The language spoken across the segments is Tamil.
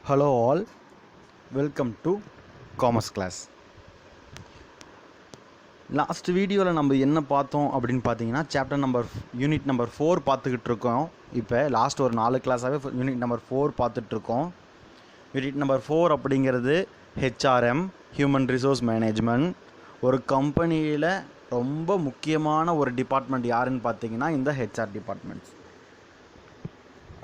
Hello all, welcome to Commerce class. Last வீடியோவில் நம்ம என்ன பார்த்தோம் அப்படின்னு பார்த்தீங்கன்னா யூனிட் நம்பர் 4 பார்த்துக்கிட்டு இருக்கோம். இப்போ லாஸ்ட் ஒரு 4 கிளாஸாகவே யூனிட் நம்பர் 4 பார்த்துட்ருக்கோம். யூனிட் நம்பர் 4 அப்படிங்கிறது ஹெச்ஆர்எம், ஹியூமன் ரிசோர்ஸ் மேனேஜ்மெண்ட். ஒரு கம்பெனியில் ரொம்ப முக்கியமான ஒரு டிபார்ட்மெண்ட் யாருன்னு பார்த்தீங்கன்னா இந்த ஹெச்ஆர் டிபார்ட்மெண்ட்ஸ்.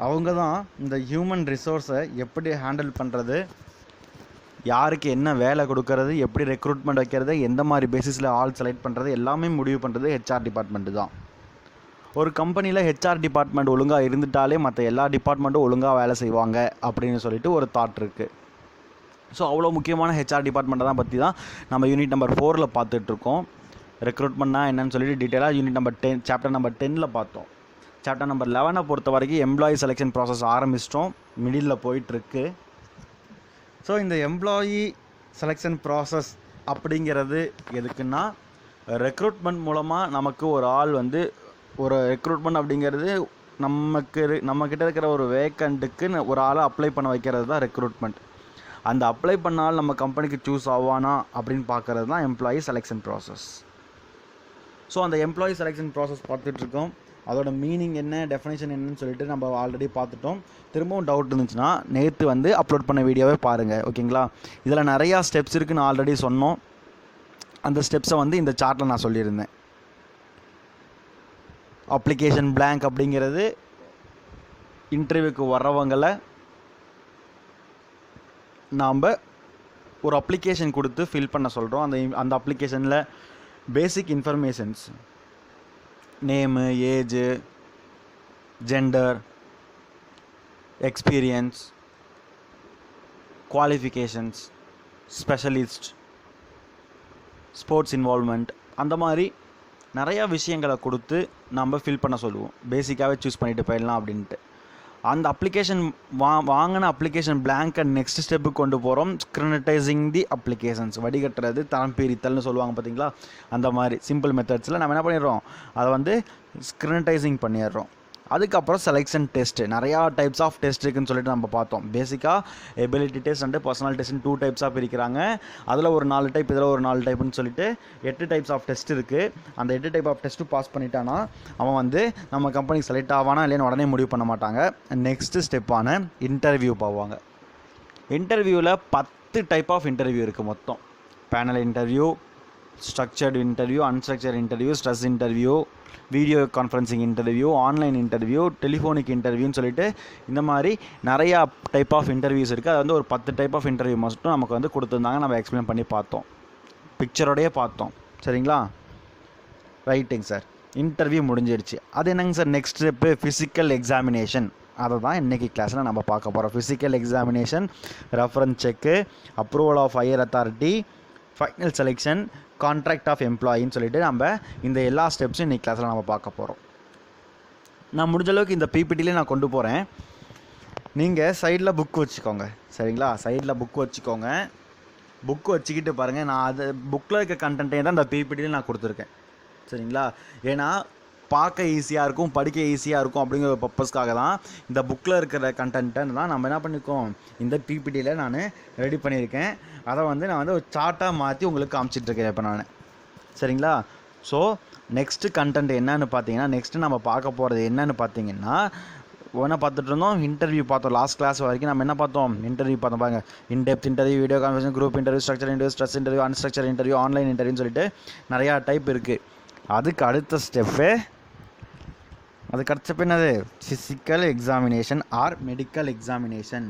அவங்க தான் இந்த ஹியூமன் ரிசோர்ஸை எப்படி ஹேண்டில் பண்ணுறது, யாருக்கு என்ன வேலை கொடுக்கறது, எப்படி ரெக்ரூட்மெண்ட் வைக்கிறது, எந்த மாதிரி பேசிஸில் ஆள் செலக்ட் பண்ணுறது எல்லாமே முடிவு பண்ணுறது ஹெச்ஆர் டிபார்ட்மெண்ட்டு தான். ஒரு கம்பெனியில் ஹெச்ஆர் டிபார்ட்மெண்ட் ஒழுங்காக இருந்துட்டாலே மற்ற எல்லா டிபார்ட்மெண்ட்டும் ஒழுங்காக வேலை செய்வாங்க அப்படின்னு சொல்லிட்டு ஒரு தாட் இருக்குது. ஸோ அவ்வளோ முக்கியமான ஹெச்ஆர் டிபார்ட்மெண்ட்டை தான் பற்றி தான் நம்ம யூனிட் நம்பர் 4 பார்த்துட்ருக்கோம். ரெக்ரூட்மெண்ட்னா என்னன்னு சொல்லிட்டு டீட்டெயிலாக யூனிட் நம்பர் 10 சாப்டர் நம்பர் 10 பார்த்தோம். சாப்டர் நம்பர் 11 பொறுத்த வரைக்கும் எம்ப்ளாயி செலெக்ஷன் ப்ராசஸ் ஆரம்பிச்சிட்டோம், மிடில் போயிட்டுருக்கு. ஸோ இந்த எம்ப்ளாயி செலெக்ஷன் ப்ராசஸ் அப்படிங்கிறது எதுக்குன்னா, ரெக்ரூட்மெண்ட் மூலமாக நமக்கு ஒரு ஆள் ஒரு ரெக்ரூட்மெண்ட் அப்படிங்கிறது நம்மக்கிட்ட இருக்கிற ஒரு வேக்கண்ட்டுக்கு ஒரு ஆளை அப்ளை பண்ண வைக்கிறது தான் ரெக்ரூட்மெண்ட். அந்த அப்ளை பண்ணால் நம்ம கம்பெனிக்கு சூஸ் ஆவானா அப்படின்னு பார்க்குறது தான் எம்ப்ளாயி செலெக்ஷன் ப்ராசஸ். ஸோ அந்த எம்ப்ளாயி செலெக்ஷன் ப்ராசஸ் பார்த்துட்ருக்கோம். அதோட மீனிங் என்ன, டெஃபினேஷன் என்னன்னு சொல்லிட்டு நம்ம ஆல்ரெடி பார்த்துட்டோம். திரும்பவும் டவுட் இருந்துச்சுன்னா நேற்று அப்லோட் பண்ண வீடியோவே பாருங்கள், ஓகேங்களா? இதில் நிறையா ஸ்டெப்ஸ் இருக்குதுன்னு ஆல்ரெடி சொன்னோம். அந்த ஸ்டெப்ஸை இந்த சார்ட்டில் நான் சொல்லியிருந்தேன். அப்ளிகேஷன் பிளாங்க் அப்படிங்கிறது இன்டர்வியூக்கு வர்றவங்களை நாம் ஒரு அப்ளிகேஷன் கொடுத்து ஃபில் பண்ண சொல்கிறோம். அந்த அப்ளிகேஷனில் பேசிக் informations, name, age, gender, experience, qualifications, specialist, sports involvement, அந்த மாதிரி நிறையா விஷயங்களை கொடுத்து நம்ம ஃபில் பண்ண சொல்லுவோம். பேசிக்காகவே சூஸ் பண்ணிவிட்டு போயிடலாம் அப்படின்ட்டு. அந்த அப்ளிகேஷன் வாங்கின அப்ளிகேஷன் பிளாங்கை நெக்ஸ்ட் ஸ்டெப்புக்கு கொண்டு போகிறோம். ஸ்க்ரீனடைசிங் தி அப்ளிகேஷன்ஸ், வடிகட்டுறது, தரம் பிரித்தல்னு சொல்லுவாங்க பார்த்தீங்களா, அந்த மாதிரி சிம்பிள் மெத்தட்ஸில் நம்ம என்ன பண்ணிடுறோம், அதை ஸ்க்ரீனடைசிங் பண்ணிடுறோம். அதுக்கப்புறம் செலெக்ஷன் டெஸ்ட்டு, நிறையா டைப்ஸ் ஆஃப் டெஸ்ட் இருக்குதுன்னு சொல்லிட்டு நம்ம பார்த்தோம். பேசிக்காக எபிலிட்டி டெஸ்ட் அண்டு பர்சனல் டெஸ்ட்னு 2 டைப்ஸாக பிரிக்கிறாங்க. அதில் ஒரு 4 டைப், இதில் ஒரு 4 டைப்புன்னு சொல்லிட்டு 8 டைப்ஸ் ஆஃப் டெஸ்ட் இருக்குது. அந்த 8 டைப் ஆஃப் டெஸ்ட்டு பாஸ் பண்ணிட்டானா அவன் நம்ம கம்பெனிக்கு செலக்ட் ஆவானா இல்லைன்னு உடனே முடிவு பண்ண மாட்டாங்க. நெக்ஸ்ட்டு ஸ்டெப்பான இன்டர்வியூ போவாங்க. இன்டர்வியூவில் 10 டைப் ஆஃப் இன்டர்வியூ இருக்குது மொத்தம். Panel interview, structured interview, unstructured interview, stress interview, video conferencing interview, online interview, telephonic இன்டர்வியூன்னு சொல்லிட்டு இந்த மாதிரி நிறையா டைப் ஆஃப் இன்டர்வியூஸ் இருக்குது. அது ஒரு 10 டைப் ஆஃப் இன்டர்வியூ மட்டும் நமக்கு கொடுத்துருந்தாங்க. நம்ம எக்ஸ்பிளைன் பண்ணி பார்த்தோம், பிக்சரோடையே பார்த்தோம். சரிங்களா? ரைட்டுங்க சார், இன்டர்வியூ முடிஞ்சிடுச்சு. அது என்னங்க sir next step? Physical examination. அதை தான் இன்றைக்கி கிளாஸில் நம்ம பார்க்க போகிறோம். Physical examination, reference check, approval of higher authority, final selection, contract of எம்ப்ளாயின்னு சொல்லிட்டு நம்ம இந்த எல்லா ஸ்டெப்ஸும் இன்றைக்கி கிளாஸில் நம்ம பார்க்க போகிறோம். நான் முடிஞ்சளவுக்கு இந்த பிபிடிலே நான் கொண்டு போகிறேன். நீங்கள் சைடில் புக் வச்சுக்கோங்க, சரிங்களா? சைடில் புக் வச்சுக்கோங்க. புக்கு வச்சுக்கிட்டு பாருங்கள். நான் அது புக்கில் இருக்க கண்டென்ட்டே தான் இந்த பிபிடியில் நான் கொடுத்துருக்கேன், சரிங்களா? ஏன்னா பார்க்க ஈஸியாக இருக்கும், படிக்க ஈஸியாக இருக்கும் அப்படிங்கிற பர்பஸ்க்காக தான் இந்த புக்கில் இருக்கிற கண்டென்ட்டை தான் நம்ம என்ன பண்ணியிருக்கோம், இந்த பிபிடியில் நான் ரெடி பண்ணியிருக்கேன். அதை நான் ஒரு சார்ட்டாக மாற்றி உங்களுக்கு காமிச்சிட்ருக்கேன் இப்போ நான், சரிங்களா? ஸோ நெக்ஸ்ட்டு கண்டென்ட் என்னன்னு பார்த்தீங்கன்னா, நெக்ஸ்ட்டு நம்ம பார்க்க போகிறது என்னன்னு பார்த்தீங்கன்னா, ஒன்றா பார்த்துட்டு இருந்தோம், இன்டர்வியூ பார்த்தோம். லாஸ்ட் கிளாஸ் வரைக்கும் நம்ம என்ன பார்த்தோம், இன்டர்வியூ பார்த்தோம். பாருங்க, indepth interview, video conference, group interview, structure interview, stress interview, unstructure interview, online இன்டர்வியூன்னு சொல்லிட்டு நிறையா டைப் இருக்குது. அதுக்கு அடுத்த ஸ்டெப்பு என்னது, physical examination or medical examination.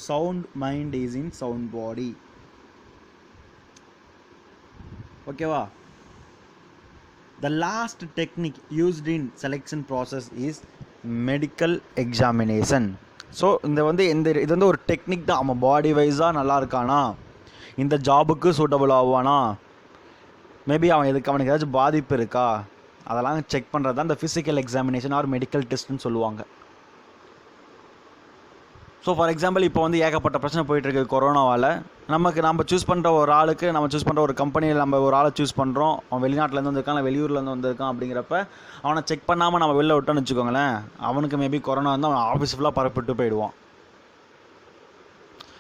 Sound mind is in sound body, ஓகேவா? The last technique used in selection process is medical examination. So இது ஒரு டெக்னிக் தான். அவன் பாடி வைஸாக நல்லா இருக்கானா, இந்த ஜாபுக்கு சூட்டபுள் ஆவானா, மேபி அவனுக்கு ஏதாச்சும் பாதிப்பு இருக்கா, அதெல்லாம் செக் பண்ணுறது தான் இந்த ஃபிசிக்கல் எக்ஸாமினேஷன் ஆர் மெடிக்கல் டெஸ்ட்னு சொல்லுவாங்க. ஸோ ஃபார் எக்ஸாம்பிள் இப்போ ஏகப்பட்ட பிரச்சனை போயிட்டுருக்கு கொரோனாவால். நம்ம சூஸ் பண்ணுற ஒரு ஆளுக்கு, நம்ம சூஸ் பண்ணுற ஒரு கம்பெனியில் நம்ம ஒரு ஆளை சூஸ் பண்ணுறோம். அவன் வெளிநாட்டிலேருந்து வந்திருக்கான், இல்லை வெளியூர்லேருந்து வந்திருக்கான். அப்படிங்கிறப்ப அவனை செக் பண்ணாமல் நம்ம வெளில விட்டோன்னு வச்சுக்கோங்களேன், அவனுக்கு மேபி கொரோனா அவன் ஆஃபீஸ் ஃபுல்லாக பரப்பிட்டு போயிடுவான்.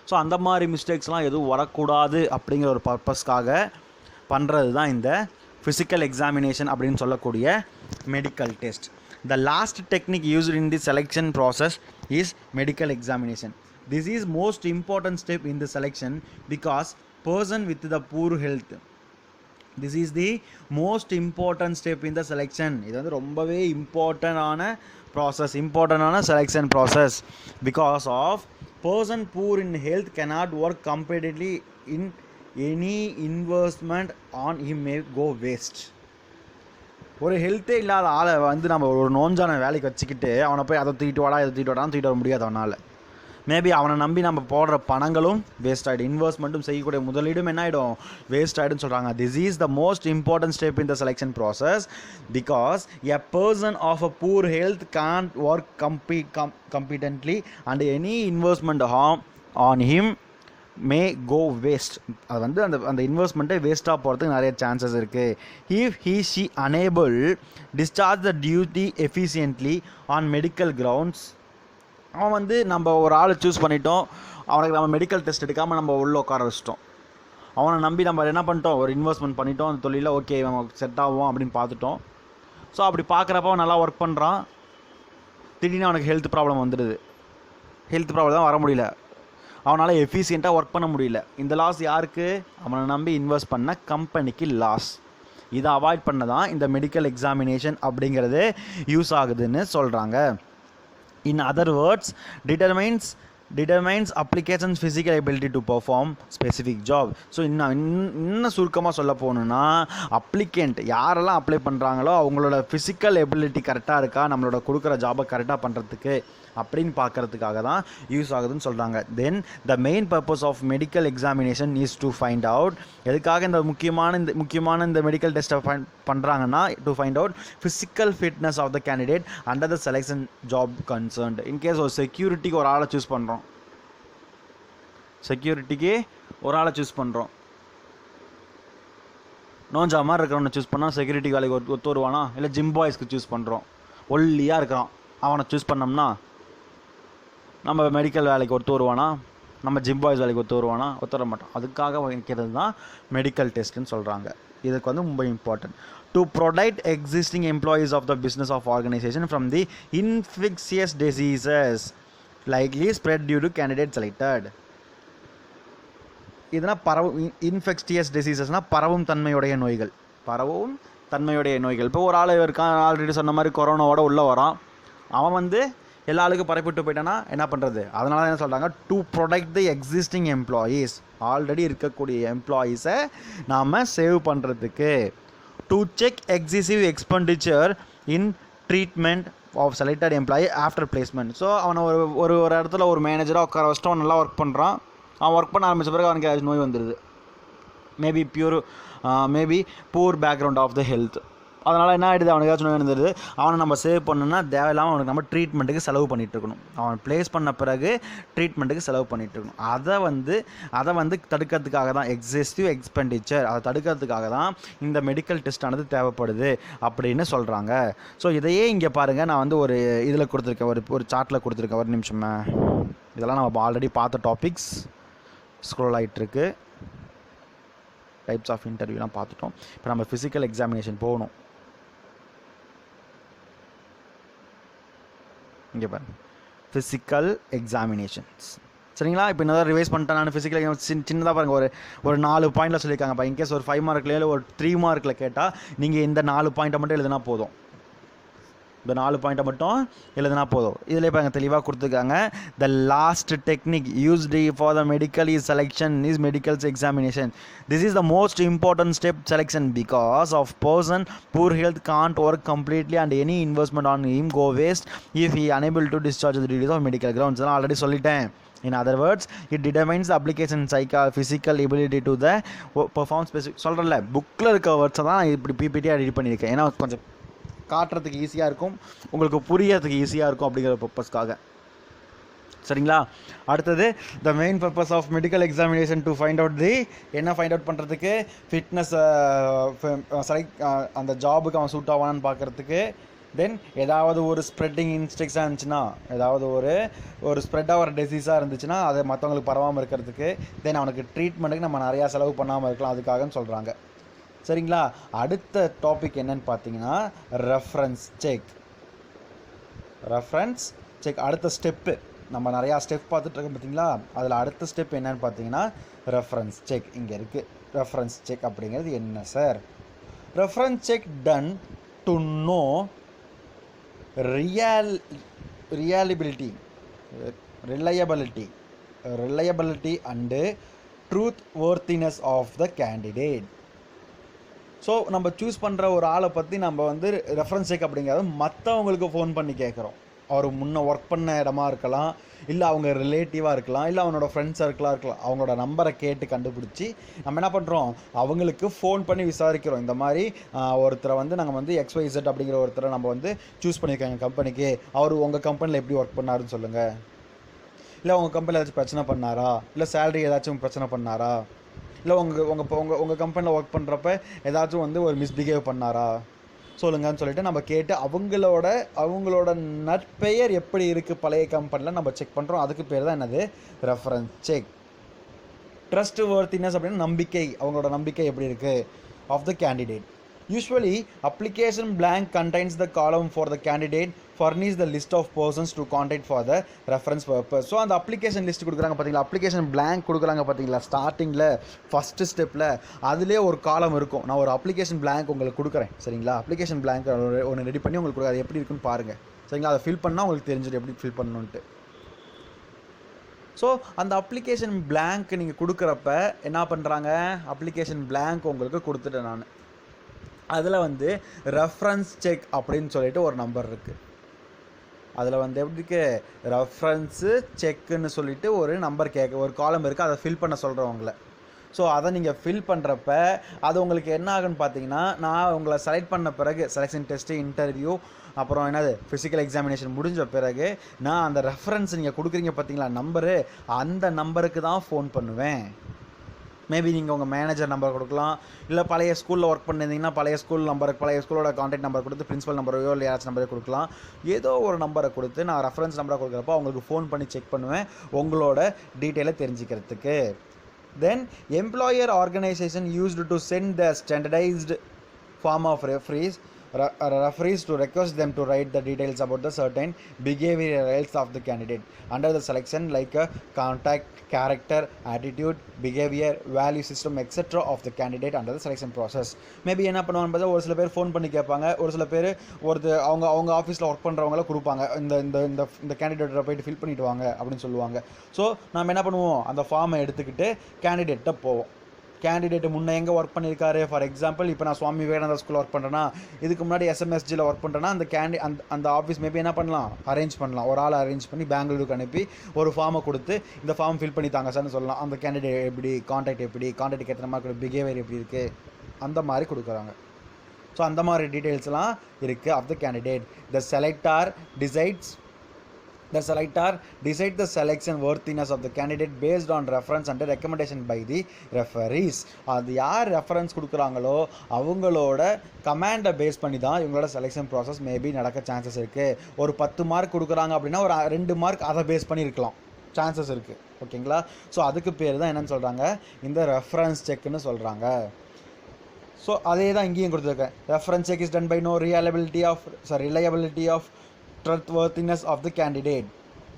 ஸோ அந்த மாதிரி மிஸ்டேக்ஸ்லாம் எதுவும் வரக்கூடாது அப்படிங்கிற ஒரு பர்பஸ்க்காக பண்ணுறது தான் இந்த ஃபிசிக்கல் எக்ஸாமினேஷன் அப்படின்னு சொல்லக்கூடிய medical test. The last technique used in the selection process is medical examination. This is most important step in the selection because person with the poor health. This is the most important step in the selection. இது வந்து ரொம்பவே இம்பார்ட்டண்டான selection process because of person poor in health cannot work competently in any investment on him may go waste. ஒரு ஹெல்த்தே இல்லாத ஆளை வந்து நம்ம ஒரு நோஞ்சான வேலைக்கு வச்சுக்கிட்டு அவனை போய் அதை தூக்கிட்டு வாடான்னு தூக்கிட்டு வர முடியாது அவனால். மேபி அவனை நம்பி நம்ம போடுற பணங்களும் வேஸ்ட் ஆகிடும், இன்வெஸ்ட்மெண்ட்டும் செய்யக்கூடிய முதலீடும் என்ன ஆகிடும், வேஸ்ட் ஆகிடும்னு சொல்கிறாங்க. This is the most important step in the selection process because a person of a poor health can't work competently and any investment on him may go waste. அது வந்து அந்த இன்வெஸ்ட்மெண்ட்டே வேஸ்ட்டாக போகிறதுக்கு நிறைய சான்சஸ் இருக்குது. If he unable discharge the duty efficiently on medical grounds, அவன் வந்து நம்ம ஒரு ஆளை சூஸ் பண்ணிட்டோம், அவனுக்கு நம்ம மெடிக்கல் டெஸ்ட் எடுக்காமல் நம்ம உள்ளே உட்கார வச்சிட்டோம், அவனை நம்பி நம்ம என்ன பண்ணிட்டோம், ஒரு இன்வெஸ்ட்மெண்ட் பண்ணிட்டோம் அந்த தொழிலில், ஓகே அவன் செட் ஆகும் அப்படின்னு பார்த்துட்டோம். ஸோ அப்படி பார்க்குறப்ப அவன் நல்லா ஒர்க் பண்ணுறான், திடீர்னு அவனுக்கு ஹெல்த் ப்ராப்ளம் வந்துடுது, ஹெல்த் ப்ராப்ளம் தான் வர முடியல, அவனால் எஃபிஷியண்ட்டாக ஒர்க் பண்ண முடியல. இந்த லாஸ் யாருக்கு, அவனை நம்பி இன்வெஸ்ட் பண்ண கம்பெனிக்கு லாஸ். இதை அவாய்ட் பண்ண தான் இந்த மெடிக்கல் எக்ஸாமினேஷன் அப்படிங்கிறது யூஸ் ஆகுதுன்னு சொல்கிறாங்க. In other words, determines application's physical ability to perform specific job. So இன்னும் சுருக்கமாக சொல்ல போகணுன்னா, அப்ளிகண்ட் யாரெல்லாம் அப்ளை பண்ணுறாங்களோ அவங்களோட ஃபிசிக்கல் எபிலிட்டி கரெக்டாக இருக்கா, நம்மளோட கொடுக்குற ஜாபை கரெக்டாக பண்ணுறதுக்கு அப்படின்னு பார்க்குறதுக்காக தான் யூஸ் ஆகுதுன்னு சொல்கிறாங்க. Then the main purpose of medical examination is to find out, எதுக்காக இந்த முக்கியமான இந்த மெடிக்கல் டெஸ்ட்டை பண்ணுறாங்கன்னா, to find out physical fitness of the candidate under the selection job concerned. In case ஒரு செக்யூரிட்டிக்கு ஒரு ஆளை சூஸ் பண்ணுறோம், நோஞ்சா மாதிரி இருக்கிறவனை சூஸ் பண்ணால் செக்யூரிட்டி வேலைக்கு ஒத்து வருவானா, இல்லை ஜிம் பாய்ஸ்க்கு சூஸ் பண்ணுறோம், ஒல்லியாக இருக்கிறான் அவனை சூஸ் பண்ணோம்னா நம்ம மெடிக்கல் வேலைக்கு ஒத்து வருவானா, நம்ம ஜிம் பாய்ஸ் வேலைக்கு ஒத்து வர மாட்டோம். அதுக்காக வைக்கிறது தான் மெடிக்கல் டெஸ்ட்டுன்னு சொல்கிறாங்க. இதுக்கு வந்து ரொம்ப important. To protect existing employees of the business of organisation from the infectious diseases likely spread due to candidate selected. இதனால் இன்ஃபெக்ஷியஸ் டிசீசஸ்னால் பரவும் தன்மையுடைய நோய்கள். இப்போ ஒரு ஆள் இருக்கான், ஆல்ரெடி சொன்ன மாதிரி கொரோனாவோட உள்ளே வரான், அவன் வந்து எல்லா ஆளுக்கும் பரப்பிட்டு போயிட்டானா என்ன பண்ணுறது? அதனால என்ன சொல்கிறாங்க, to protect the existing employees, already இருக்கக்கூடிய எம்ப்ளாயீஸை நாம் சேவ் பண்ணுறதுக்கு. To check excessive expenditure in treatment of selected employee after placement. So அவனை ஒரு இடத்துல ஒரு மேனேஜராக உட்கார வச்சுட்டு அவன் நல்லா ஒர்க் பண்ணுறான், அவன் ஒர்க் பண்ண ஆரம்பித்த பிறகு அவனுக்கு நோய் வந்துடுது, maybe poor background of the health. அதனால் என்ன ஆகிடுது, அவனுக்கு ஏதாச்சும் நோய் வந்துடுது, அவனை நம்ம சேவ் பண்ணணும்னா தேவையில்லாமல் அவனுக்கு நம்ம ட்ரீட்மெண்ட்டுக்கு செலவு பண்ணிகிட்ருக்கணும். அவன் ப்ளேஸ் பண்ண பிறகு ட்ரீட்மெண்ட்டுக்கு செலவு பண்ணிகிட்ருக்கணும். அதை வந்து தடுக்கிறதுக்காக தான் எக்ஸசிவ் எக்ஸ்பெண்டிச்சர், அதை தடுக்கிறதுக்காக தான் இந்த மெடிக்கல் டெஸ்ட்டானது தேவைப்படுது அப்படின்னு சொல்கிறாங்க. ஸோ இதையே இங்கே பாருங்கள், நான் வந்து ஒரு இதில் கொடுத்துருக்கேன், ஒரு சார்ட்டில் கொடுத்துருக்கேன், ஒரு நிமிஷமே. இதெல்லாம் நம்ம ஆல்ரெடி பார்த்த டாபிக்ஸ் ஸ்க்ரோல் ஆகிட்டுருக்கு. டைப்ஸ் ஆஃப் இன்டர்வியூலாம் பார்த்துட்டோம். இப்போ நம்ம ஃபிசிக்கல் எக்ஸாமினேஷன் போகணும். இங்கே பாருங்கள், ஃபிசிக்கல் எக்ஸாமினேஷன்ஸ். சரிங்களா? இப்போ என்ன ரிவைஸ் பண்ணிட்டேன் நான். ஃபிசிக்கல் எக்ஸாமினேஷன் சின்னதாக பாருங்கள், ஒரு 4 பாயிண்டில் சொல்லியிருக்காங்கப்பா. இன்கேஸ் ஒரு 5 மார்க்லேயே இல்லை ஒரு 3 மார்க்கில் கேட்டால் நீங்கள் இந்த 4 பாயிண்ட்டை மட்டும் எழுதினா போதும். இந்த 4 பாயிண்ட்டை மட்டும் எழுதினா போதும். இதில் இப்போ அங்கே தெளிவாக கொடுத்துருக்காங்க. The last technique used for the medical selection is medicals examination. This is the most important step selection because of person poor health can't work completely and any investment on him go waste if he unable to discharge the duties of medical grounds. இதெல்லாம் ஆல்ரெடி சொல்லிட்டேன். In other words, it determines the application physical ability to the perform specific. சொல்கிறேன்ல, புக்கில் இருக்க வேர்ட்ஸை தான் நான் இப்படி பிபிடியாக ரெடி பண்ணியிருக்கேன். ஏன்னா கொஞ்சம் காட்டுறதுக்கு ஈஸியாக இருக்கும், உங்களுக்கு புரியறதுக்கு ஈஸியாக இருக்கும் அப்படிங்கிற பர்பஸ்க்காக. சரிங்களா? அடுத்தது the main purpose of medical examination to find out என்ன ஃபைண்ட் அவுட் பண்ணுறதுக்கு, ஃபிட்னஸ் செலக்ட் அந்த ஜாபுக்கு அவன் சூட் ஆவானான்னு பார்க்குறதுக்கு. தென் ஏதாவது ஒரு ஸ்ப்ரெட்டிங் இன்ஸ்ட்ரிக்ஸாக இருந்துச்சுன்னா, ஏதாவது ஒரு ஸ்ப்ரெட் ஆகிற டிசீஸாக இருந்துச்சுன்னா அதை மற்றவங்களுக்கு பரவாமல் இருக்கிறதுக்கு, தென் அவனுக்கு ட்ரீட்மெண்ட்டுக்கு நம்ம நிறையா செலவு பண்ணாமல் இருக்கலாம், அதுக்காகன்னு சொல்கிறாங்க. சரிங்களா? அடுத்த டாபிக் என்னன்னு பார்த்தீங்கன்னா ரெஃபரன்ஸ் செக். ரெஃபரன்ஸ் செக் அடுத்த ஸ்டெப்பு. நம்ம நிறையா ஸ்டெப் பார்த்துட்ருக்கோம் பார்த்தீங்களா, அதில் அடுத்த ஸ்டெப் என்னன்னு பார்த்தீங்கன்னா ரெஃபரன்ஸ் செக். இங்கே இருக்குது. ரெஃபரன்ஸ் செக் அப்படிங்கிறது என்ன sir? Reference check ton to no reliability and truthworthiness of the candidate. So நம்ம சூஸ் பண்ணுற ஒரு ஆளை பற்றி நம்ம வந்து ரெஃபரன்ஸ் செக் அப்படிங்கிறது மற்றவங்களுக்கு ஃபோன் பண்ணி கேட்குறோம். அவர் முன்னே ஒர்க் பண்ண இடமா இருக்கலாம், இல்லை அவங்க ரிலேட்டிவாக இருக்கலாம், இல்லை அவனோட ஃப்ரெண்ட்ஸ் சர்க்கிளாக இருக்கலாம். அவங்களோட நம்பரை கேட்டு கண்டுபிடிச்சி நம்ம என்ன பண்ணுறோம், அவங்களுக்கு ஃபோன் பண்ணி விசாரிக்கிறோம். இந்த மாதிரி ஒருத்தரை வந்து நாங்கள் வந்து XYZ அப்படிங்கிற ஒருத்தரை நம்ம வந்து சூஸ் பண்ணியிருக்காங்க கம்பெனிக்கு, அவர் உங்கள் கம்பெனியில் எப்படி ஒர்க் பண்ணாருன்னு சொல்லுங்கள், இல்லை உங்கள் கம்பெனியில் ஏதாச்சும் பிரச்சனை பண்ணாரா, இல்லை சேலரி ஏதாச்சும் பிரச்சனை பண்ணாரா, இல்லை உங்கள் கம்பெனியில் ஒர்க் பண்ணுறப்ப ஏதாச்சும் வந்து ஒரு மிஸ்பிஹேவ் பண்ணாரா சொல்லுங்கன்னு சொல்லிட்டு நம்ம கேட்டு அவங்களோட நற்பெயர் எப்படி இருக்குது பழைய கம்பெனியில் நம்ம செக் பண்ணுறோம். அதுக்கு பேர் தான் என்னது, ரெஃபரன்ஸ் செக். ட்ரஸ்ட் வர்த்தினஸ் அப்படின்னா நம்பிக்கை, அவங்களோட நம்பிக்கை எப்படி இருக்குது of the candidate. Usually, application blank contains the column for the candidate, furnish the list of persons to contact for the reference purpose. So அந்த அப்ளிகேஷன் லிஸ்ட் கொடுக்குறாங்க பார்த்தீங்களா, அப்ளிகேஷன் blank கொடுக்குறாங்க பார்த்தீங்களா, ஸ்டார்டிங்கில் ஃபஸ்ட்டு ஸ்டெப்பில் அதிலே ஒரு காலம் இருக்கும். நான் ஒரு அப்ளிகேஷன் blank உங்களுக்கு கொடுக்குறேன், சரிங்களா? அப்ளிகேஷன் blank ஒன்று ரெடி பண்ணி உங்களுக்கு அது எப்படி இருக்குன்னு பாருங்கள், சரிங்களா? அதை ஃபில் பண்ணால் உங்களுக்கு தெரிஞ்சிடும் எப்படி ஃபில் பண்ணணுன்ட்டு. ஸோ அந்த அப்ளிகேஷன் blank நீங்கள் கொடுக்குறப்ப என்ன பண்ணுறாங்க, அப்ளிகேஷன் blank உங்களுக்கு கொடுத்துட்டேன் நான். அதில் வந்து ரெஃபரன்ஸ் செக் அப்படின்னு சொல்லிட்டு ஒரு நம்பர் இருக்குது. அதில் வந்து எப்படி இருக்குது, ரெஃபரன்ஸு செக்குன்னு சொல்லிட்டு ஒரு நம்பர் ஒரு காலம் இருக்குது, அதை ஃபில் பண்ண சொல்கிறவங்கள. ஸோ அதை நீங்கள் ஃபில் பண்ணுறப்ப அது உங்களுக்கு என்ன ஆகுன்னு பார்த்தீங்கன்னா, நான் உங்களை செலக்ட் பண்ண பிறகு செலெக்ஷன் டெஸ்ட்டு, இன்டர்வியூ, அப்புறம் என்னது ஃபிசிக்கல் எக்ஸாமினேஷன் முடிஞ்ச பிறகு நான் அந்த ரெஃபரன்ஸ் நீங்கள் கொடுக்குறீங்க பார்த்தீங்களா நம்பரு, அந்த நம்பருக்கு தான் ஃபோன் பண்ணுவேன். மேபி நீங்கள் உங்கள் மேனேஜர் நம்பர் கொடுக்கலாம், இல்லை பழைய ஸ்கூலில் ஒர்க் பண்ணியிருந்தீங்கன்னா பழைய ஸ்கூல் நம்பருக்கு பழைய ஸ்கூலோட கான்டாக்ட் நம்பர் கொடுத்து பிரின்சிபல் நம்பரையோ இல்லை யாராச்சும் நம்பரோ கொடுக்கலாம். ஏதோ ஒரு நம்பரை கொடுத்து நான் ரெஃபரன்ஸ் நம்பரை கொடுக்குறப்போ அவங்களுக்கு ஃபோன் பண்ணி செக் பண்ணுவேன் உங்களோட டீட்டெயிலை தெரிஞ்சுக்கிறதுக்கு. Then employer organisation used to send the standardised form of referees to request them to write the details about the certain behaviorals of the candidate under the selection, like a contact, character, attitude, behavior, value system, etc. of the candidate under the selection process. Maybe என்ன பண்ணுவாங்க பார்த்தா, ஒரு சில பேர் ஃபோன் பண்ணி கேட்பாங்க, ஒரு சில பேர் அவங்க ஆஃபீஸில் ஒர்க் பண்ணுறவங்கள கொடுப்பாங்க, இந்த கேண்டிடேட்டை போயிட்டு ஃபில் பண்ணிட்டு வாங்க அப்படின்னு சொல்லுவாங்க. ஸோ நம்ம என்ன பண்ணுவோம், அந்த ஃபார்மை எடுத்துக்கிட்டு கேண்டிடேட்டை போவோம். கேண்டிடேட் முன்னே எங்கே ஒர்க் பண்ணியிருக்காரு, ஃபார் எக்ஸாம்பிள் இப்போ நான் சுவாமி விவேகானந்தா ஸ்கூலில் ஒர்க் பண்ணுறேன்னா, இதுக்கு முன்னாடி SMSGயில் ஒர்க் பண்ணுறேன்னா அந்த ஆஃபீஸ் மேபி என்ன பண்ணலாம், அரேஞ்ச் பண்ணலாம், ஒரு ஆள் அரேஞ்ச் பண்ணி பெங்களூருக்கு அனுப்பி ஒரு ஃபார்மை கொடுத்து இந்த ஃபார்ம் ஃபில் பண்ணி தாங்க சார்னு சொல்லலாம். அந்த கேண்டிடேட் எப்படி, கான்டாக்ட் எத்தனை மார்க், பிஹேவியர் எப்படி இருக்குது, அந்த மாதிரி கொடுக்குறாங்க. ஸோ அந்த மாதிரி டீட்டெயில்ஸ்லாம் இருக்குது of the candidate. The selector decides the selection worthiness of the candidate based on reference and recommendation by the referees. அது யார் ரெஃபரன்ஸ் கொடுக்குறாங்களோ அவங்களோட கமாண்டை பேஸ் பண்ணி தான் இவங்களோட செலெக்ஷன் ப்ராசஸ் மேபி நடக்க சான்சஸ் இருக்குது. ஒரு 10 மார்க் கொடுக்குறாங்க அப்படின்னா ஒரு 2 மார்க் அதை பேஸ் பண்ணி இருக்கலாம், சான்சஸ் இருக்குது. ஓகேங்களா? ஸோ அதுக்கு பேர் தான் என்னென்னு சொல்கிறாங்க, இந்த ரெஃபரன்ஸ் செக்குன்னு சொல்கிறாங்க. ஸோ அதே தான் இங்கேயும் கொடுத்துருக்கேன். Reference check is done by no reliability of trustworthiness of the candidate.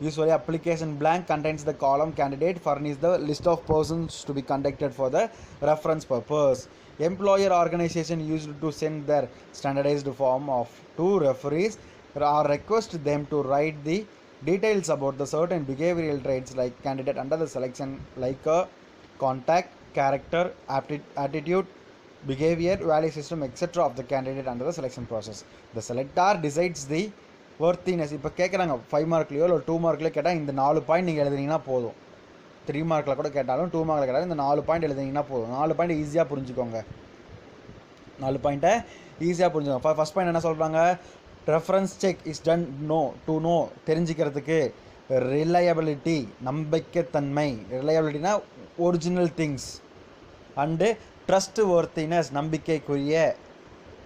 Usually application blank contains the column candidate, furnish the list of persons to be contacted for the reference purpose. Employer organization used to send their standardized form of to referees or request them to write the details about the certain behavioral traits like candidate under the selection, like a contact, character, attitude, behavior, value system, etc. of the candidate under the selection process. The selector decides the worthiness. இப்போ கேட்குறாங்க 5 மார்க்லையோ இல்லை 2 மார்க்லையோ கேட்டால் இந்த 4 பாயிண்ட் நீங்கள் எழுதுனீங்கன்னா போதும். 3 மார்க்கில் கூட கேட்டாலும் 2 மார்க்கில் கேட்டாலும் இந்த 4 பாயிண்ட் எழுதுனீங்கன்னா போதும். 4 பாயிண்ட் ஈஸியாக புரிஞ்சுக்கோங்க. 4 பாயிண்ட்டை ஈஸியாக புரிஞ்சுக்கோங்க. ஃபர்ஸ்ட் பாயிண்ட் என்ன சொல்கிறாங்க, reference check is done to know தெரிஞ்சுக்கிறதுக்கு, ரிலையபிலிட்டி நம்பிக்கைத்தன்மை, ரிலையபிலிட்டினா original things, and trustworthiness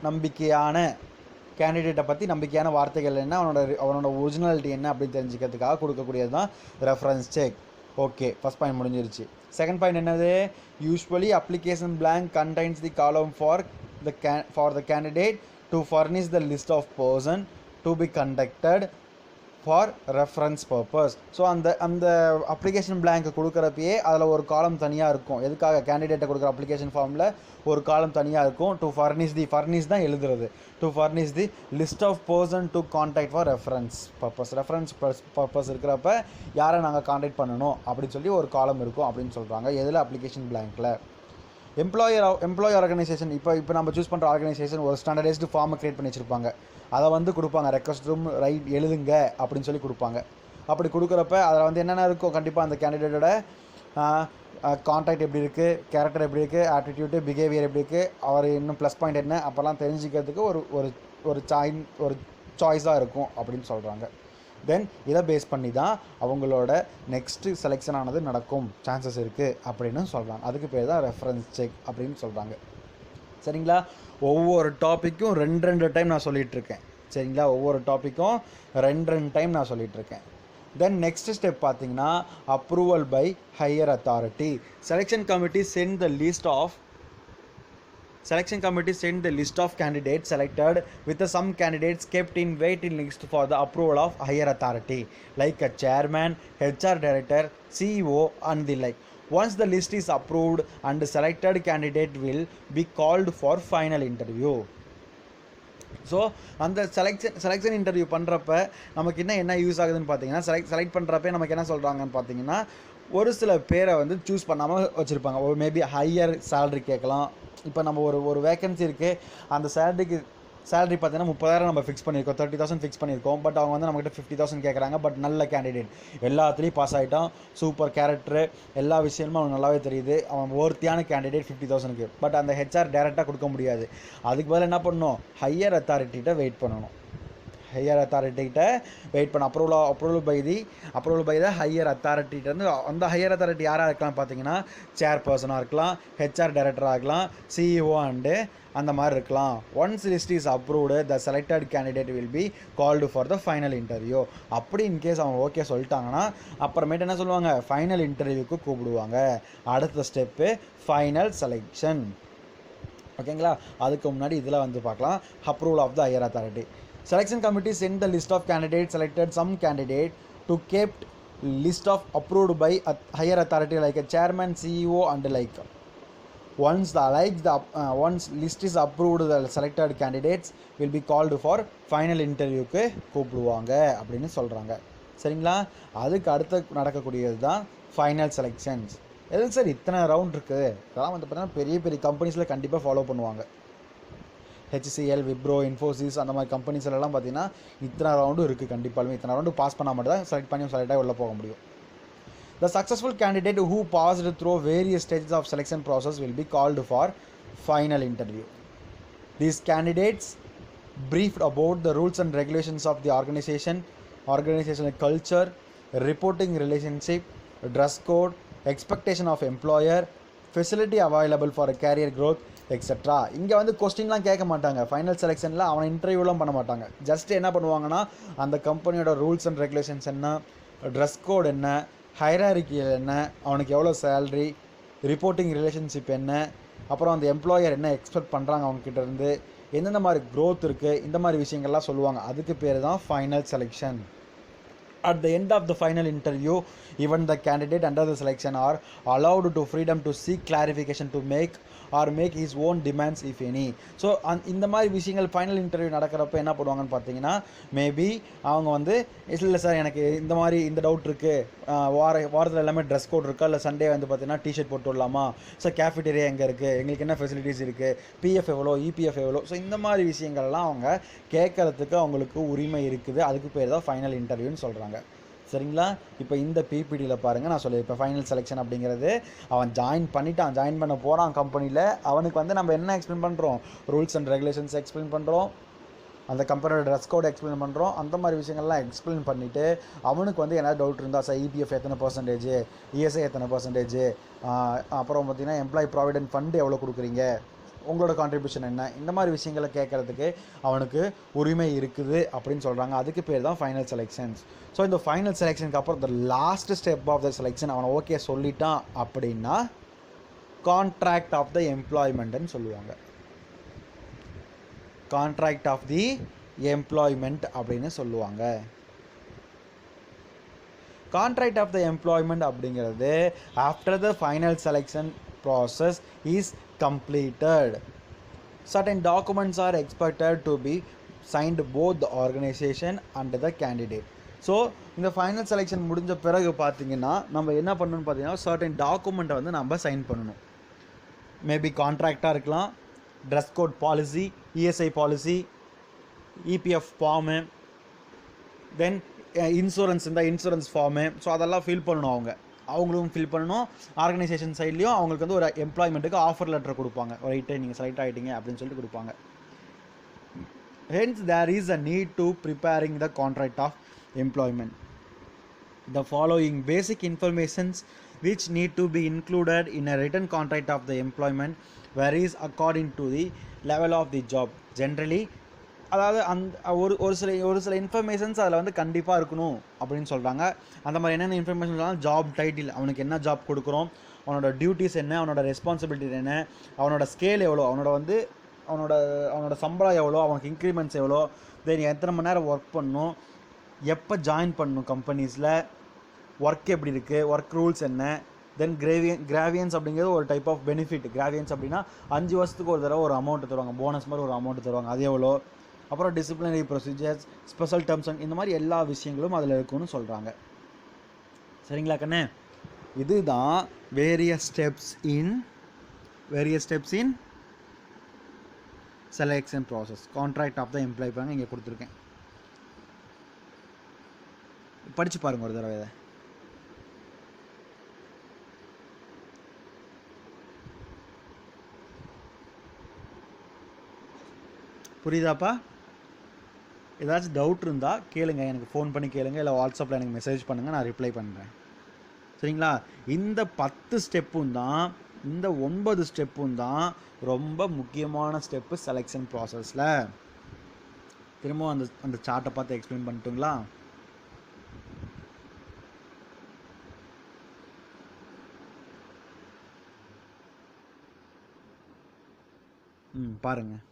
நம்பிக்கையான, கேண்டிடேட்டை பற்றி நம்பிக்கையான வார்த்தைகள் என்ன, அவனோட ஒரிஜினாலிட்டி என்ன அப்படின்னு தெரிஞ்சுக்கிறதுக்காக கொடுக்கக்கூடியது தான் reference check. Okay, first point முடிஞ்சிருச்சு. செகண்ட் பாயிண்ட் என்னது? Usually application blank contains the column for the candidate to furnish the list of person to be conducted for reference purpose. So அந்த அப்ளிகேஷன் blank கொடுக்குறப்பயே அதில் ஒரு காலம் தனியாக இருக்கும். எதுக்காக? கேண்டிடேட்டை கொடுக்குற அப்ளிகேஷன் ஃபார்மில் ஒரு காலம் தனியாக இருக்கும். டு ஃபர்னிஷ் தான் எழுதுறது. To furnish the list of person to contact for reference purpose இருக்கிறப்ப யாரை நாங்கள் கான்டாக்ட் பண்ணணும் அப்படின்னு சொல்லி ஒரு காலம் இருக்கும் அப்படின்னு சொல்கிறாங்க. எதில்? அப்ளிகேஷன் blankல. எம்ப்ளாயி ஆர்கனைசேஷன், இப்போ நம்ம சூஸ் பண்ணுற ஆர்கனைசேஷன் ஒரு ஸ்டாண்டர்டைஸ்டு ஃபார்மை க்ரியேட் பண்ணி வச்சுருப்பாங்க. அதை வந்து கொடுப்பாங்க, ரெக்வஸ்ட் ரூம் ரைட் எழுதுங்க அப்படின்னு சொல்லி கொடுப்பாங்க. அப்படி கொடுக்குறப்ப அதில் வந்து என்னென்ன இருக்கும்? கண்டிப்பாக அந்த கேண்டிடேட்டோட கான்டாக்ட் எப்படி இருக்குது, கேரக்டர் எப்படி இருக்குது, ஆட்டிடியூடு, பிஹேவியர் எப்படி இருக்குது, அவர் இன்னும் ப்ளஸ் பாயிண்ட் என்ன, அப்போல்லாம் தெரிஞ்சுக்கிறதுக்கு ஒரு சாய்ஸாக இருக்கும் அப்படின்னு சொல்கிறாங்க. தென் இதை பேஸ் பண்ணி தான் அவங்களோட நெக்ஸ்ட்டு செலெக்ஷன் ஆனது நடக்கும், சான்சஸ் இருக்குது அப்படின்னு சொல்கிறாங்க. அதுக்கு பேர் தான் ரெஃபரன்ஸ் செக் அப்படின்னு சொல்கிறாங்க. சரிங்களா? ஒவ்வொரு டாப்பிக்கும் ரெண்டு டைம் நான் சொல்லிகிட்ருக்கேன். சரிங்களா? ஒவ்வொரு டாப்பிக்கும் ரெண்டு டைம் நான் சொல்லிகிட்ருக்கேன். தென் நெக்ஸ்ட் ஸ்டெப் பார்த்தீங்கன்னா approval by higher authority. Selection committee send the list of candidates selected with some candidates kept in waiting list for the approval of higher authority like a chairman, HR director, CEO and the like. Once the list is approved and the selected candidate will be called for final interview. So அந்த செலெக்ஷன் இன்டர்வியூ பண்ணுறப்ப நமக்கு என்ன யூஸ் ஆகுதுன்னு பார்த்தீங்கன்னா, செலக்ட் பண்ணுறப்ப நமக்கு என்ன சொல்கிறாங்கன்னு பார்த்தீங்கன்னா, ஒரு சில பேரை வந்து சூஸ் பண்ணாமல் வச்சுருப்பாங்க. ஒரு மேபி ஹையர் சேலரி கேட்கலாம். இப்போ நம்ம ஒரு வேக்கன்சி இருக்குது, அந்த சேலரி பார்த்தீங்கன்னா 30,000 நம்ம ஃபிக்ஸ் பண்ணியிருக்கோம், 30,000 ஃபிக்ஸ் பண்ணியிருக்கோம். பட் அவங்க வந்து நம்மகிட்ட 50,000 கேட்குறாங்க. பட் நல்ல கேண்டிடேட், எல்லாத்துலேயும் பாஸ் ஆகிட்டான், சூப்பர் கேரக்டரு, எல்லா விஷயமும் அவனுக்கு நல்லாவே தெரியுது, அவன் ஒர்த்தியான கேண்டிடேட் 50,000க்கு. பட் அந்த ஹெச்ஆர் டேரெக்டாக கொடுக்க முடியாது. அதுக்கு பதில் என்ன பண்ணணும்? ஹையர் அத்தாரிட்டிகிட்ட வெயிட் பண்ணணும். அப்ரூவல் பை த ஹையர் அத்தாரிட்டிகிட்டேருந்து. அந்த ஹையர் அத்தாரிட்டி யாராக இருக்கலாம் பார்த்தீங்கன்னா, சேர்பர்சனாக இருக்கலாம், ஹெச்ஆர் டைரக்டராக இருக்கலாம், சிஇஓ அண்டு அந்த மாதிரி இருக்கலாம். Once list is approved, the selected candidate will be called for the final interview. அப்படி இன்கேஸ் அவங்க ஓகே சொல்லிட்டாங்கன்னா அப்புறமேட்டு என்ன சொல்லுவாங்க? ஃபைனல் இன்டர்வியூக்கு கூப்பிடுவாங்க. அடுத்த ஸ்டெப்பு ஃபைனல் செலெக்ஷன். ஓகேங்களா? அதுக்கு முன்னாடி இதில் வந்து பார்க்கலாம் approval of the higher authority. Selection committee send the list of candidates, selected some candidate to kept list of approved by higher authority like a chairman, CEO and like. Once list is approved, the selected candidates will be called for final interviewக்கு கூப்பிடுவாங்க அப்படின்னு சொல்கிறாங்க. சரிங்களா? அதுக்கு அடுத்து நடக்கக்கூடியது தான் ஃபைனல் செலெக்ஷன்ஸ். எதுக்கு சார் இத்தனை ரவுண்ட் இருக்குது? இதெல்லாம் வந்து பார்த்தீங்கன்னா பெரிய கம்பெனிஸில் கண்டிப்பாக ஃபாலோ பண்ணுவாங்க. HCL, விப்ரோ, இன்ஃபோசிஸ் அந்த மாதிரி கம்பெனிஸ்லாம் பார்த்தீங்கன்னா இத்தனை ரவுண்டும் இருக்குது. கண்டிப்பாலுமே இத்தனை ரவுண்டு பாஸ் பண்ணால் மட்டும் தான் செலக்டாக உள்ளே போக முடியும். The successful candidate who passed through various stages of selection process will be called for final interview. These candidates briefed about the rules and regulations of the organizational culture, reporting relationship, dress code, expectation of employer, facility available for a career growth, etcetera. இங்கே வந்து கொஸ்டின்லாம் கேட்க மாட்டாங்க. ஃபைனல் செலெக்ஷனில் அவனை இன்டர்வியூலாம் பண்ண மாட்டாங்க. ஜஸ்ட் என்ன பண்ணுவாங்கன்னா, அந்த கம்பெனியோட ரூல்ஸ் அண்ட் ரெகுலேஷன்ஸ் என்ன, ட்ரெஸ் கோட் என்ன, ஹைராரிக்கியல் என்ன, அவனுக்கு எவ்வளோ சேல்ரி, ரிப்போர்ட்டிங் ரிலேஷன்ஷிப் என்ன, அப்புறம் அந்த எம்ப்ளாயர் என்ன எக்ஸ்பெக்ட் பண்ணுறாங்க அவங்ககிட்ட இருந்து, எந்தெந்த மாதிரி க்ரோத் இருக்குது, இந்த மாதிரி விஷயங்கள்லாம் சொல்லுவாங்க. அதுக்கு பேர் தான் final selection. At the end of the final interview, even the candidate under the selection are allowed to freedom to seek clarification to make his own demands if any. So இந்த மாதிரி விஷயங்கள் ஃபைனல் இன்டர்வியூ நடக்கிறப்ப என்ன பண்ணுவாங்கன்னு பார்த்தீங்கன்னா, மேபி அவங்க வந்து இல்லை சார் எனக்கு இந்த டவுட் இருக்குது, வாரத்தில் எல்லாமே ட்ரெஸ் கோட் இருக்கா, இல்லை சண்டே வந்து பார்த்தீங்கன்னா டிஷர்ட் போட்டு விடலாமா சார், கேஃபிட்டேரியா எங்கே இருக்குது, எங்களுக்கு என்ன ஃபெசிலிட்டிஸ் இருக்குது, பிஎஃப் எவ்வளோ, இபிஎஃப் எவ்வளோ. ஸோ இந்த மாதிரி விஷயங்கள்லாம் அவங்க கேட்கறதுக்கு அவங்களுக்கு உரிமை இருக்குது. அதுக்கு பேர் தான் ஃபைனல் இன்டர்வியூன்னு சொல்கிறாங்க. சரிங்களா? இப்போ இந்த பிபிடியில் பாருங்கள், நான் சொல்லியிருப்பேன் ஃபைனல் செலெக்ஷன் அப்படிங்கிறது அவன் ஜாயின் பண்ண போகிறான் கம்பெனியில். அவனுக்கு வந்து நம்ம என்ன எக்ஸ்பிளைன் பண்ணுறோம்? ரூல்ஸ் அண்ட் ரெகுலேஷன்ஸ் எக்ஸ்பிளைன் பண்ணுறோம், அந்த கம்பெனியோட ட்ரெஸ் கோட் எக்ஸ்பிளைன் பண்ணுறோம். அந்த மாதிரி விஷயங்கள்லாம் எக்ஸ்பிளைன் பண்ணிவிட்டு அவனுக்கு வந்து என்ன டவுட் இருந்தால் சார் இபிஎஃப் எத்தனை %, இஎஸ்ஐ எத்தனை %, அப்புறம் பார்த்திங்கன்னா எம்ப்ளாயி ப்ராவிடென்ட் ஃபண்டு எவ்வளோ கொடுக்குறீங்க, உங்களோட கான்ட்ரிபியூஷன் என்ன, இந்த மாதிரி விஷயங்களை கேட்குறதுக்கு அவனுக்கு உரிமை இருக்குது அப்படின்னு சொல்கிறாங்க. அதுக்கு பேர் தான் ஃபைனல் செலெக்ஷன்ஸ். ஸோ இந்த ஃபைனல் செலெக்ஷனுக்கு அப்புறம் இந்த last step of the selection அவனை ஓகே சொல்லிட்டான் அப்படின்னா கான்ட்ராக்ட் ஆஃப் த எம்ப்ளாய்மெண்ட்னு சொல்லுவாங்க. கான்ட்ராக்ட் ஆஃப் தி எம்ப்ளாய்மெண்ட் அப்படின்னு சொல்லுவாங்க. கான்ட்ராக்ட் ஆஃப் த எம்ப்ளாய்மெண்ட் அப்படிங்கிறது after the final selection process is completed, certain documents are expected to be signed both the organization and the candidate. So இந்த ஃபைனல் செலெக்ஷன் முடிஞ்ச பிறகு பார்த்தீங்கன்னா நம்ம என்ன பண்ணணும்னு பார்த்தீங்கன்னா சர்டன் டாக்குமெண்ட்டை வந்து நம்ம சைன் பண்ணணும். மேபி கான்ட்ராக்டாக இருக்கலாம், dress code policy, ESI policy, EPF form, then insurance இருந்தால் இன்சூரன்ஸ் ஃபார்மு. ஸோ அதெல்லாம் ஃபில் பண்ணணும். அவங்களும் ஃபில் பண்ணணும். ஆர்கனைசேஷன் சைட்லேயும் அவங்களுக்கு வந்து ஒரு எம்ப்ளாய்மெண்ட்டுக்கு ஆஃபர் லெட்டர் கொடுப்பாங்க. ரைட்டு, நீங்கள் செலக்ட் ஆகிட்டீங்க அப்படின்னு சொல்லிட்டு கொடுப்பாங்க. Hence there is a need to preparing the contract of employment. The following basic informations which need to be included in a written contract of the employment varies according to the level of the job. Generally, அதாவது அந்த ஒரு சில இன்ஃபர்மேஷன்ஸ் அதில் வந்து கண்டிப்பாக இருக்கணும் அப்படின்னு சொல்கிறாங்க. அந்த மாதிரி என்னென்ன இன்ஃபர்மேஷன் சொன்னால் ஜாப் டைட்டில், அவனுக்கு என்ன ஜாப் கொடுக்குறோம், அவனோட டியூட்டிஸ் என்ன, அவனோட ரெஸ்பான்சிபிலிட்டி என்ன, அவனோட ஸ்கேல் எவ்வளோ, அவனோட சம்பளம் எவ்வளோ, அவனுக்கு இன்க்ரிமெண்ட்ஸ் எவ்வளோ, தென் எத்தனை மணி நேரம் ஒர்க் பண்ணணும், எப்போ ஜாயின் பண்ணணும் கம்பெனிஸில், ஒர்க் எப்படி இருக்குது, ஒர்க் ரூல்ஸ் என்ன, தென் கிராவியன்ஸ் அப்படிங்கிறது ஒரு டைப் ஆஃப் பெனிஃபிட். கிராவியன்ஸ் அப்படின்னா 5 வருஷத்துக்கு ஒரு தடவை ஒரு அமௌண்ட் தருவாங்க, போனஸ் மாதிரி ஒரு அமௌண்ட் தருவாங்க, அது எவ்வளோ. அப்புறம் டிசிப்ளினரி ப்ரொசீஜர்ஸ், ஸ்பெஷல் டேர்ம்ஸ், இந்த மாதிரி எல்லா விஷயங்களும் அதில் இருக்குன்னு சொல்கிறாங்க. சரிங்களா கண்ணே? இதுதான் various steps in selection process. Contract of the employee பாருங்க இங்கே கொடுத்துருக்கேன், படித்து பாருங்கள் ஒரு தடவை இதை. புரியுதாப்பா? ஏதாச்சும் டவுட் இருந்தால் கேளுங்க, எனக்கு ஃபோன் பண்ணி கேளுங்க, இல்லை வாட்ஸ்அப்பில் எனக்கு மெசேஜ் பண்ணுங்கள், நான் ரிப்ளை பண்ணுறேன். சரிங்களா? இந்த 10 ஸ்டெப்பும் தான், இந்த 9 ஸ்டெப்பும் தான் ரொம்ப முக்கியமான ஸ்டெப்பு செலெக்ஷன் ப்ராசஸில். திரும்ப அந்த சார்ட்டை பார்த்து எக்ஸ்பிளைன் பண்ணிட்டுங்களா? பாருங்கள்.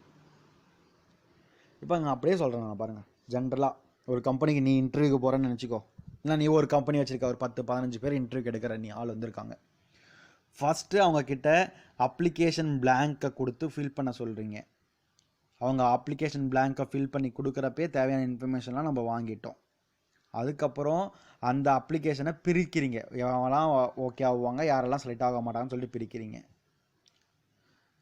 இப்போ அங்கே அப்படியே சொல்கிறேன் நான். பாருங்கள், ஜென்ரலாக ஒரு கம்பெனிக்கு நீ இன்டர்வியூக்கு போகிறேன்னு நினச்சிக்கோ. இல்லை நீ ஒரு கம்பெனி வச்சுருக்க, ஒரு 10-15 பேர் இன்டர்வியூக்கு எடுக்கிற நீ ஆள் வந்திருக்காங்க. ஃபஸ்ட்டு அவங்கக்கிட்ட அப்ளிகேஷன் பிளாங்கை கொடுத்து ஃபில் பண்ண சொல்கிறீங்க. அவங்க அப்ளிகேஷன் பிளாங்கை ஃபில் பண்ணி கொடுக்குறப்பே தேவையான இன்ஃபர்மேஷன்லாம் நம்ம வாங்கிட்டோம். அதுக்கப்புறம் அந்த அப்ளிகேஷனை பிரிக்கிறீங்க. யாரெல்லாம் ஓகே ஆகுவாங்க, யாரெல்லாம் செலக்ட் ஆக மாட்டாங்கன்னு சொல்லிட்டு பிரிக்கிறீங்க.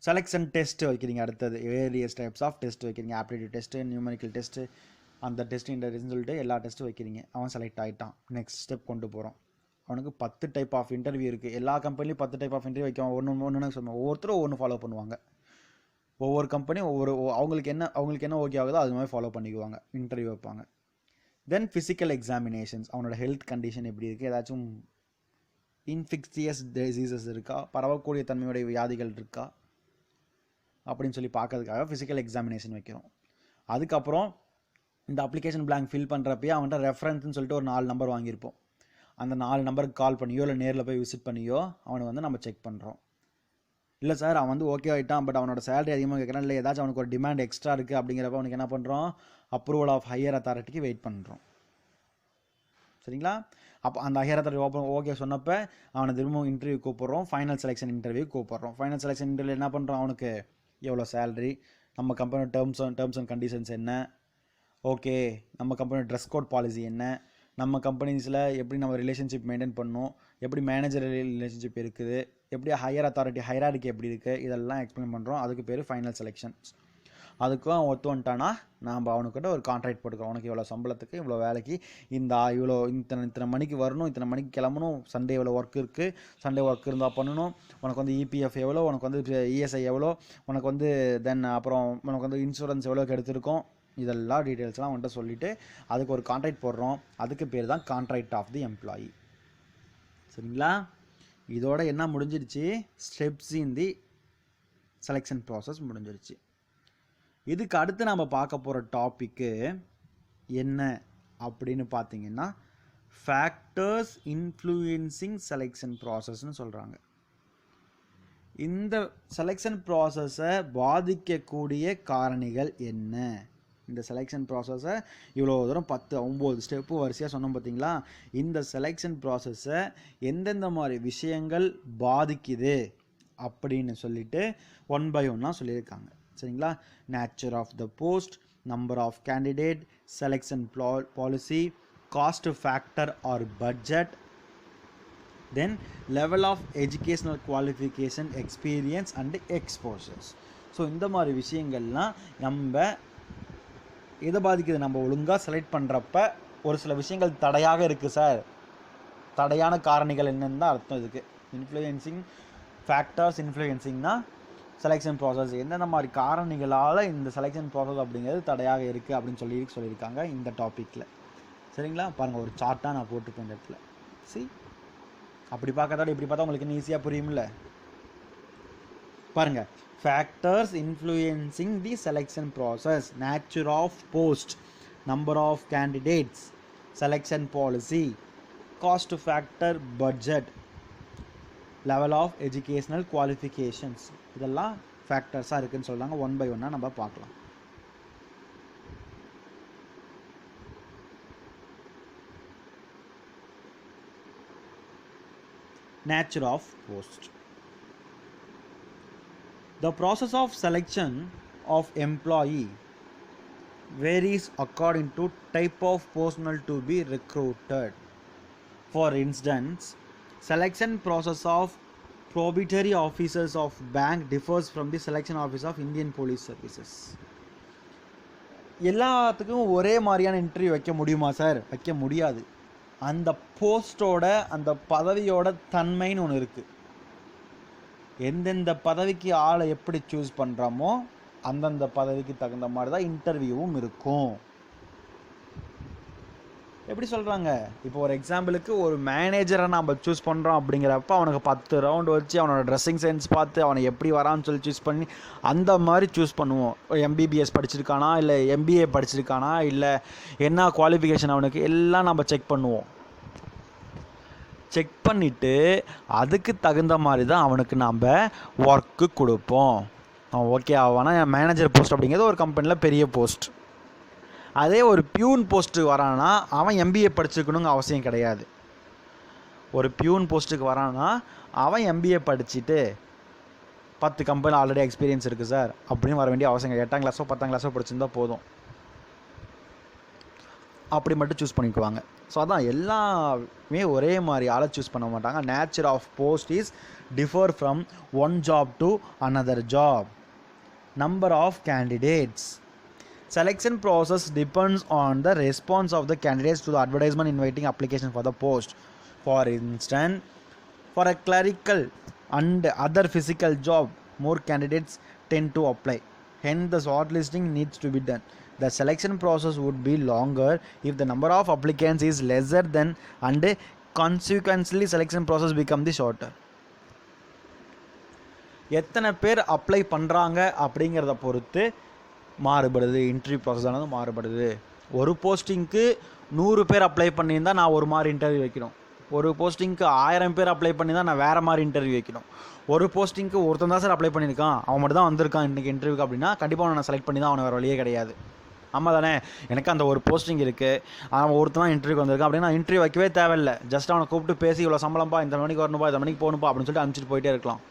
செலெக்ஷன் டெஸ்ட்டு வைக்கிறீங்க. அடுத்தது வேரியஸ் டைப்ஸ் ஆஃப் டெஸ்ட் வைக்கிறீங்க. ஆப்டிடியூட் டெஸ்ட்டு, நியூமெரிக்கல் டெஸ்ட்டு, அந்த டெஸ்ட் இந்த டெஸ்ட்னு சொல்லிட்டு எல்லா டெஸ்ட்டும் வைக்கிறீங்க. அவன் செலக்ட் ஆகிட்டான். நெக்ஸ்ட் ஸ்டெப் கொண்டு போகிறோம். அவனுக்கு 10 டைப் ஆஃப் இன்டர்வியூ இருக்குது. எல்லா கம்பெனிலையும் 10 டைப் ஆஃப் இன்டர்வியூ வைக்க ஒன்று சொல்லுவாங்க. ஒவ்வொருத்தரும் ஒவ்வொன்று ஃபாலோ பண்ணுவாங்க. ஒவ்வொரு கம்பெனியும் அவங்களுக்கு என்ன ஓகே ஆகுதோ அது மாதிரி ஃபாலோ பண்ணிக்குவாங்க, இன்டர்வியூ வைப்பாங்க. தென் ஃபிசிக்கல் எக்ஸாமினேஷன்ஸ். அவனோட ஹெல்த் கண்டிஷன் எப்படி இருக்குது, ஏதாச்சும் இன்ஃபெக்ஷியஸ் டிசீசஸ் இருக்கா, பரவக்கூடிய தன்மையுடைய வியாதிகள் இருக்கா அப்படின்னு சொல்லி பார்க்கறதுக்காக ஃபிசிக்கல் எக்ஸாமினேஷன் வைக்கிறோம். அதுக்கப்புறம் இந்த அப்ளிகேஷன் பிளாங்க் ஃபில் பண்ணுறப்பயே அவன்கிட்ட ரெஃபரன்ஸ்னு சொல்லிட்டு ஒரு 4 நம்பர் வாங்கியிருப்போம். அந்த 4 நம்பருக்கு கால் பண்ணியோ இல்லை நேரில் போய் விசிட் பண்ணியோ அவனை வந்து நம்ம செக் பண்ணுறோம். இல்லை சார் அவன் வந்து ஓகே ஆகிட்டான், பட் அவனோட சேலரி அதிகமாக கேட்குறான், இல்லை ஏதாச்சும் அவனுக்கு ஒரு டிமாண்ட் எக்ஸ்ட்ரா இருக்குது அப்படிங்கிறப்ப அவனுக்கு என்ன பண்ணுறோம், அப்ரூவல் ஆஃப் ஹையர் அத்தாரிட்டிக்கு வெயிட் பண்ணுறோம். சரிங்களா? அப்போ அந்த ஹையர் அத்தாரிட்டி ஓகே சொன்னப்போ அவனை திரும்ப இன்டர்வியூ கூப்பிட்றோம். ஃபைனல் செலெக்ஷன் இன்டர்வியூ கூப்பிட்றோம். ஃபைனல் செலெக்ஷன் இன்டர்வியூ என்ன பண்ணுறோம், அவனுக்கு எவ்வளோ சேலரி, நம்ம கம்பெனியோட டேர்ம்ஸ் அண்ட் கண்டிஷன்ஸ் என்ன, ஓகே நம்ம கம்பெனியோட ட்ரெஸ் கோட் பாலிசி என்ன, நம்ம கம்பெனிஸில் எப்படி நம்ம ரிலேஷன்ஷிப் மெயின்டைன் பண்ணணும், எப்படி மேனேஜர் ரிலேஷன்ஷிப் இருக்குது, எப்படி ஹையர் அத்தாரிட்டி ஹைரார்கி எப்படி இருக்குது, இதெல்லாம் எக்ஸ்பிளைன் பண்ணுறோம். அதுக்கு பேர் ஃபைனல் செலெக்ஷன்ஸ். அதுக்கும் அவன் ஒத்து வந்துட்டானா நாம் அவனுக்கிட்ட ஒரு கான்ட்ராக்ட் போட்டுக்கிறோம். அவனுக்கு இவ்வளோ சம்பளத்துக்கு இவ்வளோ வேலைக்கு இவ்வளோ இத்தனை மணிக்கு வரணும், இத்தனை மணிக்கு கிளம்பணும், சண்டே இவ்வளோ ஒர்க் இருக்குது, சண்டே ஒர்க் இருந்தால் பண்ணணும், உனக்கு வந்து இபிஎஃப் எவ்வளோ, உனக்கு வந்து இஎஸ்ஐ எவ்வளோ, உனக்கு வந்து தென் அப்புறம் உனக்கு வந்து இன்சூரன்ஸ் எவ்வளோக்கு எடுத்திருக்கோம், இதெல்லாம் டீட்டெயில்ஸ்லாம் அவன்கிட்ட சொல்லிவிட்டு அதுக்கு ஒரு கான்ட்ராக்ட் போடுறோம். அதுக்கு பேர் தான் கான்ட்ராக்ட் ஆஃப் தி எம்ப்ளாயி. சரிங்களா? இதோட என்ன முடிஞ்சிடுச்சு, ஸ்டெப்ஸ் இன் தி செலெக்ஷன் ப்ராசஸ் முடிஞ்சிருச்சு. இதுக்கு அடுத்து நம்ம பார்க்க போகிற டாப்பிக்கு என்ன அப்படின்னு பார்த்தீங்கன்னா ஃபேக்டர்ஸ் இன்ஃப்ளூயன்சிங் செலெக்ஷன் ப்ராசஸ்ன்னு சொல்கிறாங்க. இந்த செலெக்ஷன் ப்ராசஸை பாதிக்கக்கூடிய காரணிகள் என்ன? இந்த செலெக்ஷன் ப்ராசஸை இவ்வளோ தூரம் 10-9 ஸ்டெப்பு வரிசையாக சொன்னோம் பார்த்தீங்களா? இந்த செலெக்ஷன் ப்ராசஸை எந்தெந்த மாதிரி விஷயங்கள் பாதிக்குது அப்படின்னு சொல்லிட்டு 1 by 1 சொல்லியிருக்காங்க. சரிங்களா? Nature of the post, number of candidate, selection policy, cost factor or budget, then level of educational qualification, experience and exposures. So இந்த மாதிரி விஷயங்கள்லாம் நம்ம எதை பாதிக்குது? நம்ம ஒழுங்காக செலக்ட் பண்ணுறப்ப ஒரு சில விஷயங்கள் தடையாக இருக்குது சார். தடையான காரணிகள் என்னன்னு தான் அர்த்தம் இதுக்கு. இன்ஃப்ளூயன்சிங் ஃபேக்டர்ஸ் இன்ஃப்ளூயன்சிங்னா செலெக்ஷன் ப்ராசஸ் எந்தெந்த மாதிரி காரணிகளால் இந்த செலெக்ஷன் ப்ராசஸ் அப்படிங்கிறது தடையாக இருக்குது அப்படின்னு சொல்லியிருக்காங்க இந்த டாப்பிக்கில். சரிங்களா? பாருங்கள், ஒரு சார்ட்டாக நான் போட்டுப்பேன் இந்த இடத்துல. அப்படி பார்க்கறதோட இப்படி பார்த்தா உங்களுக்கு இன்னும் ஈஸியாக புரியும்ல. பாருங்கள், factors influencing the selection process, nature of post, number of candidates, selection policy, cost factor, budget, level of educational qualifications, இதெல்லாம் ஃபேக்டர்ஸாக இருக்குதுன்னு சொல்கிறாங்க. 1 by 1 நம்ம பார்க்கலாம். Nature of post. The process of selection of employee varies according to type of personnel to be recruited. For instance, selection process of probatory officers of bank differs from the selection office of Indian Police Services. எல்லாத்துக்கும் ஒரே மாதிரியான இன்டர்வியூ வைக்க முடியுமா சார்? வைக்க முடியாது. அந்த போஸ்டோட அந்த பதவியோட தன்மைன்னு ஒன்று இருக்குது. எந்தெந்த பதவிக்கு ஆளை எப்படி சூஸ் பண்ணுறோமோ அந்தந்த பதவிக்கு தகுந்த மாதிரி தான் இன்டர்வியூவும் இருக்கும். எப்படி சொல்கிறாங்க? இப்போ ஒரு எக்ஸாம்பிளுக்கு ஒரு மேனேஜரை நம்ம சூஸ் பண்ணுறோம் அப்படிங்கிறப்ப அவனுக்கு 10 ரவுண்டு வச்சு அவனோட ட்ரெஸ்ஸிங் சென்ஸ் பார்த்து அவனை எப்படி வரான்னு சொல்லி சூஸ் பண்ணி அந்த மாதிரி சூஸ் பண்ணுவோம். எம்பிபிஎஸ் படிச்சிருக்கானா, இல்லை எம்பிஏ படிச்சிருக்கானா, இல்லை என்ன குவாலிஃபிகேஷன் அவனுக்கு, எல்லாம் நம்ம செக் பண்ணுவோம். செக் பண்ணிவிட்டு அதுக்கு தகுந்த மாதிரி தான் அவனுக்கு நம்ம ஒர்க்கு கொடுப்போம். ஓகே ஆவானா? மேனேஜர் போஸ்ட் அப்படிங்கிறது ஒரு கம்பெனியில் பெரிய போஸ்ட். அதே ஒரு பியூன் போஸ்ட்டுக்கு வரானா அவன் எம்பிஏ படிச்சிருக்கணுங்க அவசியம் கிடையாது. ஒரு பியூன் போஸ்ட்டுக்கு வரானா அவன் எம்பிஏ படிச்சுட்டு 10 கம்பெனி ஆல்ரெடி எக்ஸ்பீரியன்ஸ் இருக்குது சார் அப்படின்னு வர வேண்டிய அவசியம் கிடையாது. 8ஆம் கிளாஸோ 10ஆம் கிளாஸோ படிச்சிருந்தா போதும். அப்படி மட்டும் சூஸ் பண்ணிக்குவாங்க. ஸோ அதான் எல்லாமே ஒரே மாதிரி ஆளை சூஸ் பண்ண மாட்டாங்க. Nature of post is differ from one job to another job. Number of candidates. Selection process depends on the response of the candidates to the advertisement inviting application for the post. For instance, for a clerical and other physical job, more candidates tend to apply. Hence, the shortlisting needs to be done. The selection process would be longer if the number of applicants is lesser than, and consequently selection process become the shorter. எத்தனை பேர் அப்ளை பண்ணுறாங்க அப்படிங்கிறத பொறுத்து மாறுபடுது. இன்டர்வியூ ப்ராசஸ் ஆனது மாறுபடுது. ஒரு போஸ்டிங்க்கு 100 பேர் அப்ளை பண்ணியிருந்தால் நான் ஒரு மாதிரி இன்டர்வியூ வைக்கணும். ஒரு போஸ்டிங்க்கு 1000 பேர் அப்ளை பண்ணி தான் நான் வேறு மாதிரி இன்டர்வியூ வைக்கணும். ஒரு போஸ்டிங்க்கு ஒருத்தன் தான் சார் அப்ளை பண்ணியிருக்கான், அவன் மட்டும் தான் வந்திருக்கான் இன்றைக்கி இன்டர்வியூக்கு அப்படின்னா கண்டிப்பாக அவனை நான் செலக்ட் பண்ணி தான் அவனை வேறு வழியே கிடையாது. ஆமாம் தானே? எனக்கு அந்த ஒரு போஸ்டிங் இருக்குது, அவன் ஒருத்தன் தான் இன்டர்வியூக்கு வந்திருக்கான் அப்படின்னா நான் இன்டர்வியூ வைக்கவே தேவையில்லை. ஜஸ்ட் அவனை கூப்பிட்டு பேசி இவ்வளோ சம்பளம்பா, இந்த மணிக்கு வரணும்பா, இந்த மணிக்கு போகணுப்பா அப்படின்னு சொல்லிட்டு அனுப்பிச்சிட்டு போயிட்டே இருக்கலாம்.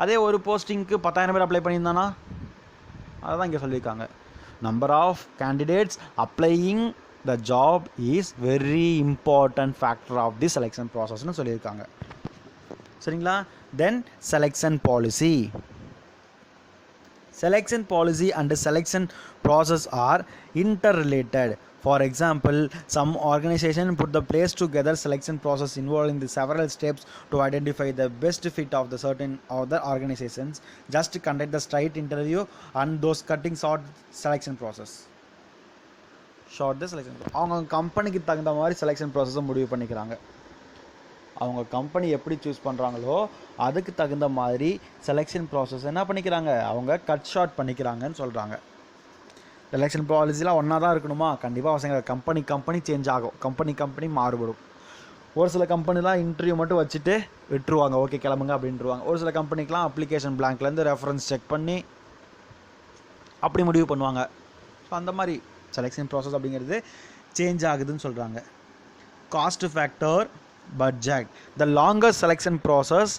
அதே ஒரு போஸ்டிங்க்கு 10,000 பேர் அப்ளை பண்ணியிருந்தானா அதுதான் இங்கே சொல்லியிருக்காங்க. Number of candidates applying the job is very important factor of the selection ப்ராசஸ்னு சொல்லியிருக்காங்க. சரிங்களா? Then selection policy. Selection policy and selection process are interrelated. For example, some organization put the place together selection process involving the several steps to identify the best fit of the certain other organizations. Just conduct the straight interview and those cutting short selection process. Short the selection. அவங்க கம்பெனிக்கு தகுந்த மாதிரி செலெக்ஷன் ப்ராசஸை முடிவு பண்ணிக்கிறாங்க. அவங்க கம்பெனி எப்படி சூஸ் பண்ணுறாங்களோ அதுக்கு தகுந்த மாதிரி செலெக்ஷன் ப்ராசஸ் என்ன பண்ணிக்கிறாங்க, அவங்க கட் ஷார்ட் பண்ணிக்கிறாங்கன்னு சொல்கிறாங்க. செலெக்ஷன் பாலிசிலாம் ஒன்றா தான் இருக்கணுமா? கண்டிப்பாக அவசியம். கம்பெனி சேஞ்ச் ஆகும், கம்பெனி மாறுபடும். ஒரு சில கம்பெனிலாம் இன்டர்வியூ மட்டும் வச்சுட்டு விட்டுருவாங்க, ஓகே கிளம்புங்க அப்படின்ட்டுருவாங்க. ஒரு சில கம்பெனிக்கெலாம் அப்ளிகேஷன் பிளாங்க்லேருந்து ரெஃபரன்ஸ் செக் பண்ணி அப்படி முடிவு பண்ணுவாங்க. ஸோ அந்த மாதிரி செலெக்ஷன் ப்ராசஸ் அப்படிங்கிறது சேஞ்ச் ஆகுதுன்னு சொல்கிறாங்க. Cost factor, budget. The longest selection process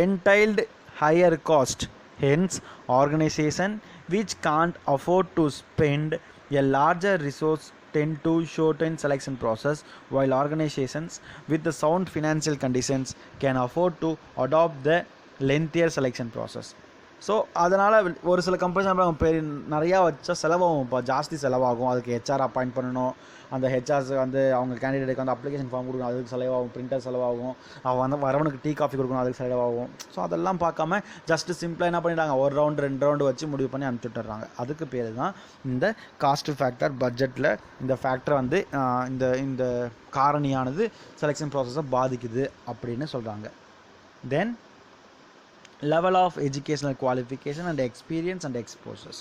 entailed higher cost. Hence, organization which can't afford to spend a larger resource tend to shorten selection process, while organizations with the sound financial conditions can afford to adopt the lengthier selection process. So அதனால் ஒரு சில கம்பெனிஸ் நம்ம நிறையா வச்சா செலவாகும், இப்போ ஜாஸ்தி செலவாகும். அதுக்கு ஹெச்ஆர் அப்பாயிண்ட் பண்ணணும், அந்த ஹெச்ஆர்ஸ் வந்து அவங்க கேண்டிடேட்டுக்கு வந்து அப்ளிகேஷன் ஃபார்ம் கொடுக்கணும், அதுக்கு செலவாகும். பிரிண்டர் செலவாகும், அவன் வந்து வரவனுக்கு டீ காஃபி கொடுக்கணும், அதுக்கு செலவாகும். ஸோ அதெல்லாம் பார்க்காம ஜஸ்ட்டு சிம்பிளாக என்ன பண்ணிட்டாங்க, ஒரு ரவுண்டு 2 ரவுண்டு வச்சு முடிவு பண்ணி அனுப்பிச்சுட்டுறாங்க. அதுக்கு பேர் தான் இந்த காஸ்ட் ஃபேக்டர். பட்ஜெட்டில் இந்த ஃபேக்டர் வந்து இந்த காரணியானது செலெக்ஷன் ப்ராசஸை பாதிக்குது அப்படின்னு சொல்கிறாங்க. தென் level of educational qualification and experience and exposures.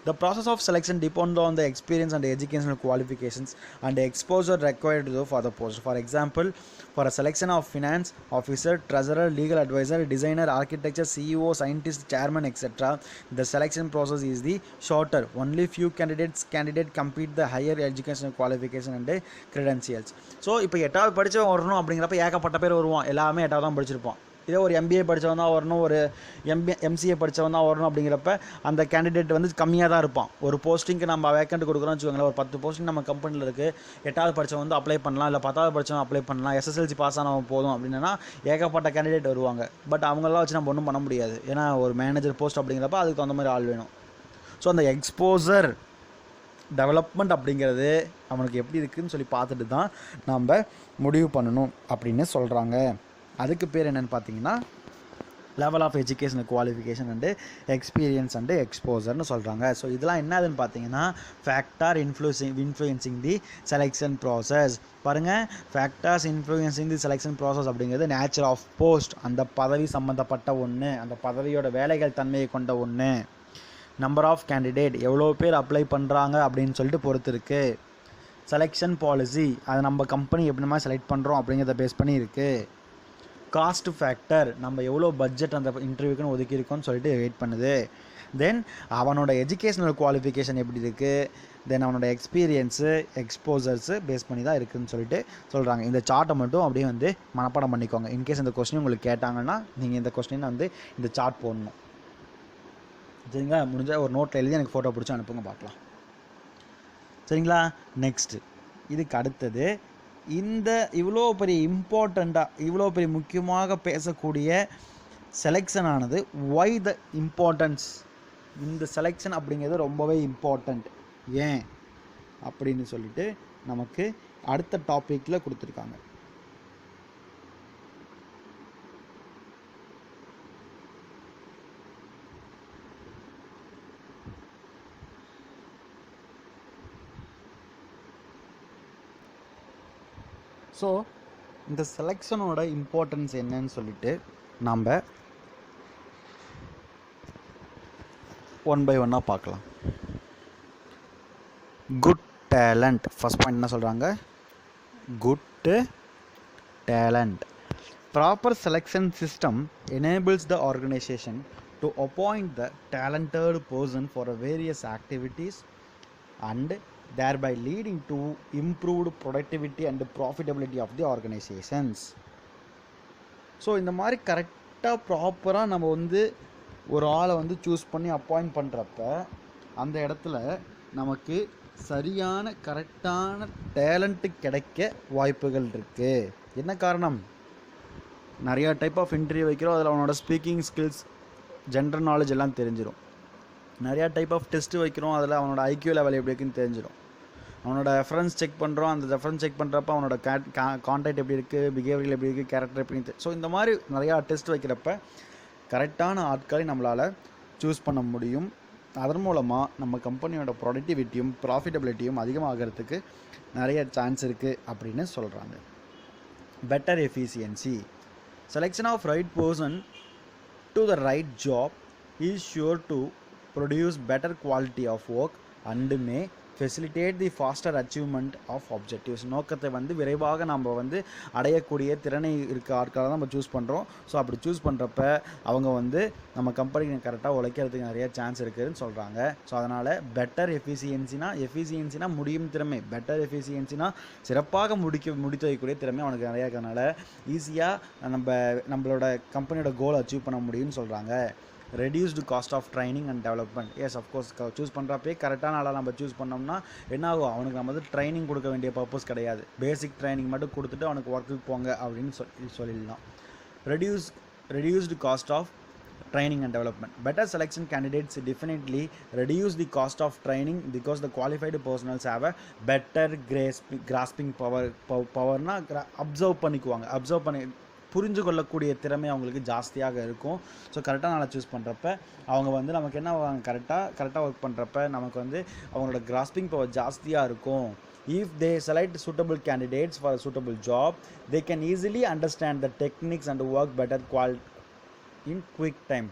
The process of selection depends on the experience and educational qualifications and exposure required for the post. For example, for a selection of finance officer, treasurer, legal advisor, designer, architecture, CEO, scientist, chairman, etc., the selection process is the shorter. Only few candidates complete the higher educational qualification and credentials. So இப்போ 8வது படித்தவன் வரணும் அப்படிங்கிறப்ப ஏகப்பட்ட பேர் வருவான், எல்லாமே 8வது தான் படிச்சிருப்பான். இதே ஒரு MBA படித்தவன் தான் வரணும், ஒரு MCA படித்தவன் தான் வரணும் அப்படிங்கிறப்ப அந்த கேண்டிடேட் வந்து கம்மியாக தான் இருப்பான். ஒரு போஸ்டிங்க்கு நம்ம வேக்கண்ட் கொடுக்குறோம்னு வச்சுக்கோங்களேன், ஒரு 10 போஸ்டிங் நம்ம கம்பெனியில் இருக்குது, 8வது படித்தவன் வந்து அப்ளை பண்ணலாம், இல்லை 10வது படித்தவன் அப்ளை பண்ணலாம், SSLC பாஸ் ஆனவன் போதும் அப்படின்னா ஏகப்பட்ட கேண்டிடேட் வருவாங்க. பட் அவங்களெலாம் வச்சு நம்ம ஒன்றும் பண்ண முடியாது, ஏன்னா ஒரு மேனேஜர் போஸ்ட் அப்படிங்கிறப்ப அதுக்கு தகுந்த மாதிரி ஆள் வேணும். ஸோ அந்த எக்ஸ்போசர் டெவலப்மெண்ட் அப்படிங்கிறது அவனுக்கு எப்படி இருக்குதுன்னு சொல்லி பார்த்துட்டு தான் நம்ம முடிவு பண்ணணும் அப்படின்னு சொல்கிறாங்க. அதுக்கு பேர் என்னென்னு பார்த்தீங்கன்னா level of educational qualification and experience and எக்ஸ்போசர்னு சொல்கிறாங்க. ஸோ இதெல்லாம் என்னதுன்னு பார்த்தீங்கன்னா factor influencing the selection process. பாருங்கள், factors influencing the selection process அப்படிங்கிறது நேச்சர் ஆஃப் போஸ்ட், அந்த பதவி சம்மந்தப்பட்ட ஒன்று, அந்த பதவியோட வேலைகள் தன்மையை கொண்ட ஒன்று. நம்பர் ஆஃப் கேண்டிடேட், எவ்வளோ பேர் அப்ளை பண்ணுறாங்க அப்படின்னு சொல்லிட்டு பொறுத்து இருக்குது. செலெக்ஷன் பாலிசி, அதை நம்ம கம்பெனி எப்படி மாதிரி செலக்ட் பண்ணுறோம் அப்படிங்கிறத பேஸ் பண்ணி இருக்குது. காஸ்ட் ஃபேக்டர், நம்ம எவ்வளோ பட்ஜெட் அந்த இன்டர்வியூக்குன்னு ஒதுக்கியிருக்கோன்னு சொல்லிட்டு வெயிட் பண்ணுது. தென் அவனோட எஜுகேஷ்னல் குவாலிஃபிகேஷன் எப்படி இருக்குது, தென் அவனோட எக்ஸ்பீரியன்ஸு எக்ஸ்போசர்ஸு பேஸ் பண்ணி தான் இருக்குதுன்னு சொல்லிட்டு சொல்கிறாங்க. இந்த சார்ட்டை மட்டும் அப்படியே வந்து மனப்பாடம் பண்ணிக்கோங்க. இன்கேஸ் இந்த கொஸ்டின் உங்களுக்கு கேட்டாங்கன்னா நீங்கள் இந்த கொஸ்டினை வந்து இந்த சார்ட் போடணும், சரிங்களா? முடிஞ்ச ஒரு நோட்டில் எழுதி எனக்கு ஃபோட்டோ பிடிச்சி அனுப்புங்க பார்க்கலாம், சரிங்களா? நெக்ஸ்ட்டு இதுக்கு அடுத்தது இந்த இவ்வளோ பெரிய இம்பார்ட்டண்ட்டாக இவ்வளோ பெரிய முக்கியமாக பேசக்கூடிய செலெக்ஷன் ஆனது ஒய் த இம்பார்ட்டன்ஸ், இந்த செலெக்ஷன் அப்படிங்கிறது ரொம்பவே இம்பார்ட்டண்ட் ஏன் அப்படின்னு சொல்லிட்டு நமக்கு அடுத்த டாப்பிக்கில் கொடுத்துருக்காங்க. ஸோ இந்த செலெக்ஷனோட இம்பார்ட்டன்ஸ் என்னன்னு சொல்லிட்டு நம்ம ஒன் பை ஒன்னாக பார்க்கலாம். குட் டேலண்ட், ஃபர்ஸ்ட் பாயிண்ட் என்ன சொல்கிறாங்க, good talent. Proper selection system enables the organisation to appoint the talented person for various activities and thereby leading to improved productivity and profitability of the organizations. So இந்த மாதிரி கரெக்டாக ப்ராப்பராக நம்ம வந்து ஒரு ஆளை வந்து சூஸ் பண்ணி அப்பாயிண்ட் பண்ணுறப்ப அந்த இடத்துல நமக்கு சரியான கரெக்டான டேலண்ட்டு கிடைக்க வாய்ப்புகள் இருக்குது. என்ன காரணம், நிறையா டைப் ஆஃப் இன்டர்வியூ வைக்கிறோம், அதில் அவனோட ஸ்பீக்கிங் ஸ்கில்ஸ், ஜென்ரல் நாலேஜ் எல்லாம் தெரிஞ்சிடும். நிறையா டைப் ஆஃப் டெஸ்ட்டு வைக்கிறோம், அதில் அவனோட ஐக்யூ லெவல் எப்படி இருக்குன்னு தெரிஞ்சிடும். அவனோட ரெஃபரன்ஸ் செக் பண்ணுறோம், அந்த ரெஃபரன்ஸ் செக் பண்ணுறப்ப அவனோட கான்டாக்ட் எப்படி இருக்குது, பிஹேவியர் எப்படி இருக்குது, கேரக்டர் எப்படி. ஸோ இந்த மாதிரி நிறையா டெஸ்ட் வைக்கிறப்ப கரெக்டான ஆட்களை நம்மளால் சூஸ் பண்ண முடியும். அதன் மூலமாக நம்ம கம்பெனியோட ப்ரொடக்டிவிட்டியும் ப்ராஃபிட்டபிலிட்டியும் அதிகமாகிறதுக்கு நிறைய சான்ஸ் இருக்குது அப்படின்னு சொல்கிறாங்க. better efficiency. Selection of right person to the right job is sure to produce better quality of work and may facilitate the faster achievement of objectives. நோக்கத்தை வந்து விரைவாக நம்ம வந்து அடையக்கூடிய திறனை இருக்க ஆட்களை தான் நம்ம சூஸ் பண்ணுறோம். ஸோ அப்படி சூஸ் பண்ணுறப்ப அவங்க வந்து நம்ம கம்பெனிக்கு கரெக்டாக உழைக்கிறதுக்கு நிறைய சான்ஸ் இருக்குதுன்னு சொல்கிறாங்க. ஸோ அதனால் பெட்டர் எஃபிசியன்சினா முடியும் திறமை, பெட்டர் எஃபிசியன்சினா சிறப்பாக முடித்து வைக்கக்கூடிய திறமை அவனுக்கு நிறையா இருக்கிறதுனால ஈஸியாக நம்மளோட கம்பெனியோட கோல் அச்சீவ் பண்ண முடியும்னு சொல்கிறாங்க. Reduced cost of training and development. Yes of course choose பண்ணுறப்பே கரெக்டான ஆளாக நம்ம சூஸ் பண்ணோம்னா என்ன ஆகும், அவனுக்கு நம்ம வந்து ட்ரைனிங் கொடுக்க வேண்டிய பர்பஸ் கிடையாது. பேசிக் ட்ரைனிங் மட்டும் கொடுத்துட்டு அவனுக்கு ஒர்க்குக்கு போங்க அப்படின்னு சொல்லிடலாம். Reduced cost of training and development. Better selection candidates definitely reduce the cost of training because the qualified personnel have a better grasping power na observe பண்ணி புரிஞ்சு கொள்ளக்கூடிய திறமை அவங்களுக்கு ஜாஸ்தியாக இருக்கும். ஸோ கரெக்டாக நல்லா சூஸ் பண்ணுறப்ப அவங்க வந்து நமக்கு என்ன கரெக்டாக ஒர்க் பண்ணுறப்ப நமக்கு வந்து அவங்களோட கிராஸ்பிங் பவர் ஜாஸ்தியாக இருக்கும். If they select suitable candidates for a suitable job, they can easily understand the techniques and work better in quick time.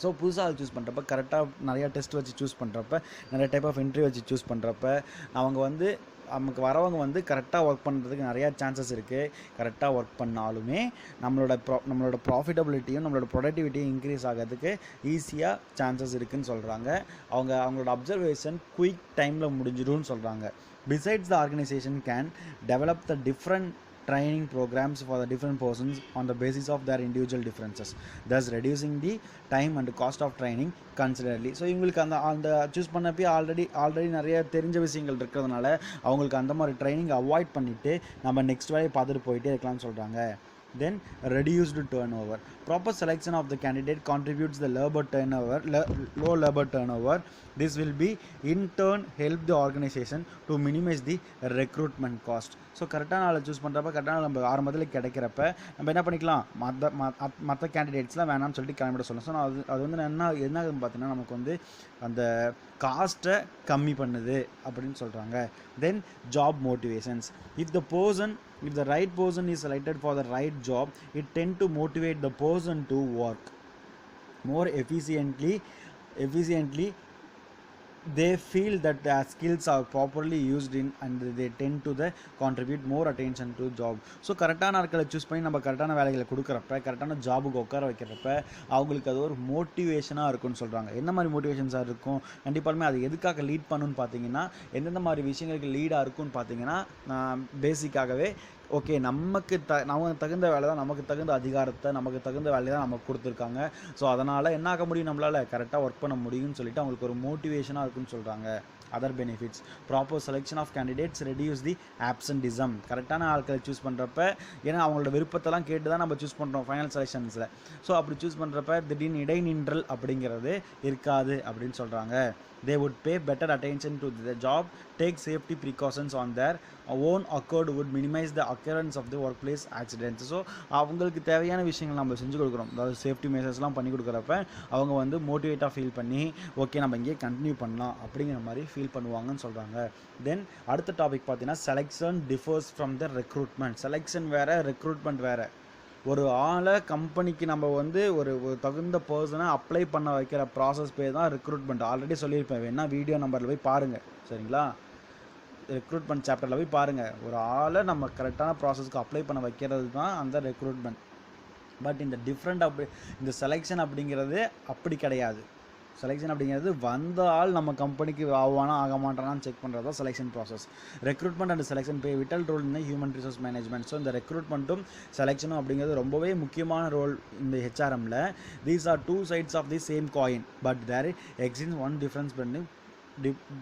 So புதுசாக சூஸ் பண்ணுறப்ப கரெக்டாக நிறையா டெஸ்ட் வச்சு சூஸ் பண்ணுறப்ப நிறைய டைப் ஆஃப் இன்டர்வியூ வச்சு சூஸ் பண்ணுறப்ப அவங்க வந்து நமக்கு வரவங்க வந்து கரெக்டாக ஒர்க் பண்ணுறதுக்கு நிறையா சான்சஸ் இருக்குது. கரெக்டாக ஒர்க் பண்ணாலுமே நம்மளோட ப்ராஃபிட்டபிலிட்டியும் நம்மளோட ப்ரொடக்டிவிட்டியும் இன்க்ரீஸ் ஆகிறதுக்கு ஈஸியாக சான்சஸ் இருக்குதுன்னு சொல்கிறாங்க. அவங்களோட அப்சர்வேஷன் குயிக் டைமில் முடிஞ்சிடும்னு சொல்கிறாங்க. Besides, the organization can develop the different training programs for the different persons on the basis of their individual differences, thus reducing the time and cost of training considerably. So இவங்களுக்கு அந்த சூஸ் பண்ணப்பே ஆல்ரெடி நிறைய தெரிஞ்ச விஷயங்கள் இருக்கிறதுனால அவங்களுக்கு அந்த மாதிரி ட்ரைனிங் அவாய்ட் பண்ணிவிட்டு நம்ம நெக்ஸ்ட் வேலையை பார்த்துட்டு போயிட்டே இருக்கலாம்னு சொல்கிறாங்க. Then reduced turnover. Proper selection of the candidate contributes the low labor turnover. This will be in turn help the organization to minimize the recruitment cost. So கரெக்டான ஆளை சூஸ் பண்ணுறப்ப கரெக்டான நம்ம ஆரம்பத்தில் கிடைக்கிறப்ப நம்ம என்ன பண்ணிக்கலாம், மற்ற கேண்டிடேட்ஸ்லாம் வேணாம்னு சொல்லிட்டு கிளம்பிட சொல்லலாம். ஸோ அது வந்து என்ன பார்த்தீங்கன்னா நமக்கு வந்து அந்த காஸ்ட்டை கம்மி பண்ணுது அப்படின்னு சொல்கிறாங்க. தென் job motivations. If the right person is selected for the right job, it tend to motivate the person to work more efficiently. They feel that their skills are properly used in and they tend to contribute more attention to job. So கரெக்டான ஆட்களை சூஸ் பண்ணி நம்ம கரெக்டான வேலைகளை கொடுக்குறப்ப கரெக்டான ஜாபுக்கு உட்கார வைக்கிறப்ப அவங்களுக்கு அது ஒரு மோட்டிவேஷனாக இருக்கும்னு சொல்கிறாங்க. என்ன மாதிரி மோட்டிவேஷன்ஸாக இருக்கும், கண்டிப்பாலுமே அது எதுக்காக லீட் பண்ணுன்னு பார்த்தீங்கன்னா எந்தெந்த மாதிரி விஷயங்களுக்கு லீடாக இருக்கும்னு பார்த்தீங்கன்னா பேசிக்காகவே ஓகே நமக்கு தகுந்த வேலை தான், நமக்கு தகுந்த அதிகாரத்தை நமக்கு தகுந்த வேலையை தான் நமக்கு கொடுத்துருக்காங்க. ஸோ அதனால் என்ன ஆக முடியும், நம்மளால் கரெக்டாக ஒர்க் பண்ண முடியும்னு சொல்லிட்டு அவங்களுக்கு ஒரு மோட்டிவேஷனாக இருக்குன்னு சொல்கிறாங்க. Other benefits. Proper selection of candidates reduce the absenteeism. கரெக்டான ஆட்களை சூஸ் பண்ணுறப்ப ஏன்னா அவங்களோட விருப்பத்தெல்லாம் கேட்டு தான் நம்ம சூஸ் பண்ணுறோம் ஃபைனல் செலெக்ஷன்ஸில். ஸோ அப்படி சூஸ் பண்ணுறப்ப திடீர்னு இடைநின்றல் அப்படிங்கிறது இருக்காது அப்படின்னு சொல்கிறாங்க. They would pay better attention to the job, take safety precautions on their own accord, would minimize the occurrence of the workplace accidents. So அவங்களுக்கு தேவையான விஷயங்கள் நம்ம செஞ்சு கொடுக்குறோம், அதாவது சேஃப்டி மெஷர்ஸ்லாம் பண்ணி கொடுக்குறப்ப அவங்க வந்து மோட்டிவேட்டாக ஃபீல் பண்ணி ஓகே நம்ம இங்கேயே கண்டினியூ பண்ணலாம் அப்படிங்கிற மாதிரி ஃபீல் பண்ணுவாங்கன்னு சொல்கிறாங்க. தென் அடுத்த டாபிக் பார்த்தீங்கன்னா selection differs from the recruitment. Selection வேறு, ரெக்ரூட்மெண்ட் வேறு. ஒரு ஆளை கம்பெனிக்கு நம்ம வந்து ஒரு தகுந்த பர்சனை அப்ளை பண்ண வைக்கிற ப்ராசஸ் பேர் தான் ரெக்ரூட்மெண்ட். ஆல்ரெடி சொல்லியிருப்பேன், வேணால் வீடியோ நம்பரில் போய் பாருங்கள் சரிங்களா. ரெக்ரூட்மெண்ட் சாப்டரில் போய் பாருங்கள். ஒரு ஆளை நம்ம கரெக்டான ப்ராசஸ்க்கு அப்ளை பண்ண வைக்கிறது தான் அந்த ரெக்ரூட்மெண்ட். பட் இந்த செலெக்ஷன் அப்படிங்கிறது அப்படி கிடையாது. செலெக்ஷன் அப்படிங்கிறது வந்த ஆள் நம்ம கம்பெனிக்கு ஆவானா ஆக மாட்டானான்னு செக் பண்ணுறது தான் selection process. Recruitment and selection play vital role in human resource management. So இந்த ரெக்ரூட்மெண்ட்டும் செலெக்ஷனும் அப்படிங்கிறது ரொம்பவே முக்கியமான ரோல் இந்த ஹெச்ஆர்எம்மில். These are two sides of the same coin but there exists one difference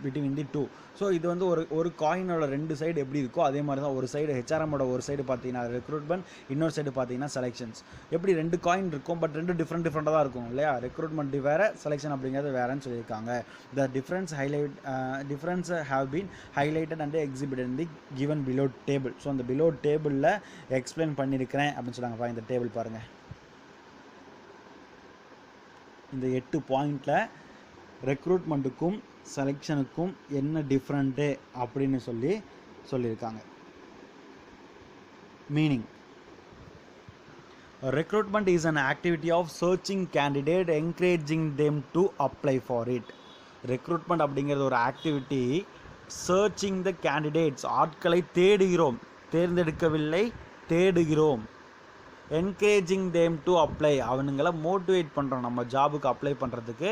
between the two. So இது வந்து ஒரு காயினோட ரெண்டு சைடு எப்படி இருக்கோ அதே மாதிரி தான் ஒரு சைடு ஹெச்ஆர்எம்மோட ஒரு சைடு பார்த்தீங்கன்னா ரெக்ரூட்மெண்ட், இன்னொரு சைடு பார்த்தீங்கன்னா செலெக்ஷன்ஸ். எப்படி ரெண்டு காயின் இருக்கும் பட் ரெண்டு டிஃப்ரெண்ட்டாக தான் இருக்கும் இல்லையா. ரெக்ரூட்மெண்ட் வேறு, செலெக்ஷன் அப்படிங்கிறது வேறுன்னு சொல்லியிருக்காங்க. The difference have been highlighted and exhibited in the given below table. So அந்த பிலோ டேபிளில் எக்ஸ்பிளைன் பண்ணியிருக்கிறேன் அப்படின்னு சொன்னாங்கப்பா. இந்த டேபிள் பாருங்கள், இந்த 8 பாயிண்டில் ரெக்ரூட்மெண்ட்டுக்கும் செலெக்ஷனுக்கும் என்ன டிஃப்ரெண்ட்டு அப்படின்னு சொல்லியிருக்காங்க. Meaning Recruitment is an activity of searching candidate, encouraging them to apply for it. Recruitment அப்படிங்கிறது ஒரு ஆக்டிவிட்டி, சர்ச்சிங் த கேண்டிடேட்ஸ், ஆட்களை தேடுகிறோம், தேர்ந்தெடுக்கவில்லை, தேடுகிறோம். என்கரேஜிங் தேம் டு அப்ளை, அவனுங்களை மோட்டிவேட் பண்ணுறோம், நம்ம ஜாபுக்கு அப்ளை பண்ணுறதுக்கு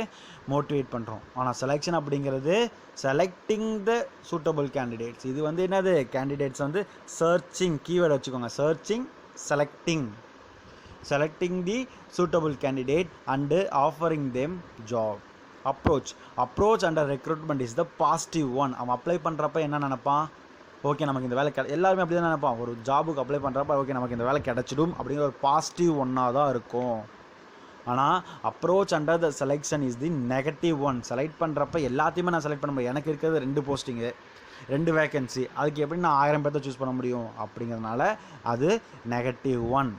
மோட்டிவேட் பண்ணுறோம். ஆனால் செலெக்ஷன் அப்படிங்கிறது செலக்டிங் த சூட்டபிள் கேண்டிடேட்ஸ். இது வந்து என்னது, கேண்டிடேட்ஸ் வந்து சர்ச்சிங், கீவேர்டு வச்சுக்கோங்க, searching, selecting the suitable candidate and offering them job. approach under recruitment is the positive one. அவன் அப்ளை பண்ணுறப்ப என்ன நினைப்பான், ஓகே நமக்கு இந்த வேலை எல்லாருமே அப்படி தான் நினைப்பான், ஒரு ஜாபுக்கு அப்ளை பண்ணுறப்ப ஓகே நமக்கு இந்த வேலை கிடச்சிடும் அப்படிங்கிற ஒரு பாசிட்டிவ் ஒன்னாக தான் இருக்கும். ஆனால் approach under the selection is the negative one. Select பண்ணுறப்ப எல்லாத்தையுமே நான் செலக்ட் பண்ண முடியும், எனக்கு இருக்கிறது 2 போஸ்டிங்கு, 2 வேக்கன்சி, அதுக்கு எப்படி நான் 1000 பேர்த்த சூஸ் பண்ண முடியும் அப்படிங்கிறதுனால அது negative one.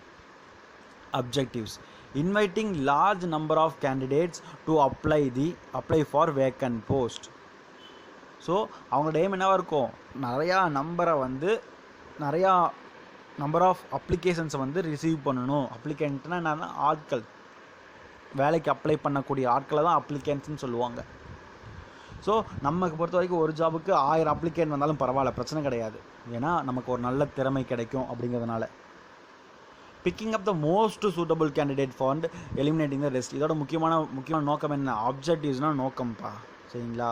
Objectives: inviting large number of candidates to apply for vacant post. So அவங்களோட எய்ம் என்னவாக இருக்கும், நிறையா நம்பர் ஆஃப் அப்ளிகேஷன்ஸை வந்து ரிசீவ் பண்ணணும். அப்ளிகேண்ட்னா என்னன்னா ஆட்கள், வேலைக்கு அப்ளை பண்ணக்கூடிய ஆட்களை தான் அப்ளிகேண்ட்ஸ்னு சொல்லுவாங்க. ஸோ நமக்கு பொறுத்த வரைக்கும் ஒரு ஜாபுக்கு 1000 அப்ளிகேண்ட் வந்தாலும் பரவாயில்ல, பிரச்சனை கிடையாது, ஏன்னா நமக்கு ஒரு நல்ல திறமை கிடைக்கும் அப்படிங்கிறதுனால. Picking up the most suitable candidate for eliminating the rest. இதோட முக்கியமான நோக்கம் என்ன, ஆப்ஜெக்டிவ்ஸ்னால் நோக்கம்ப்பா, சரிங்களா,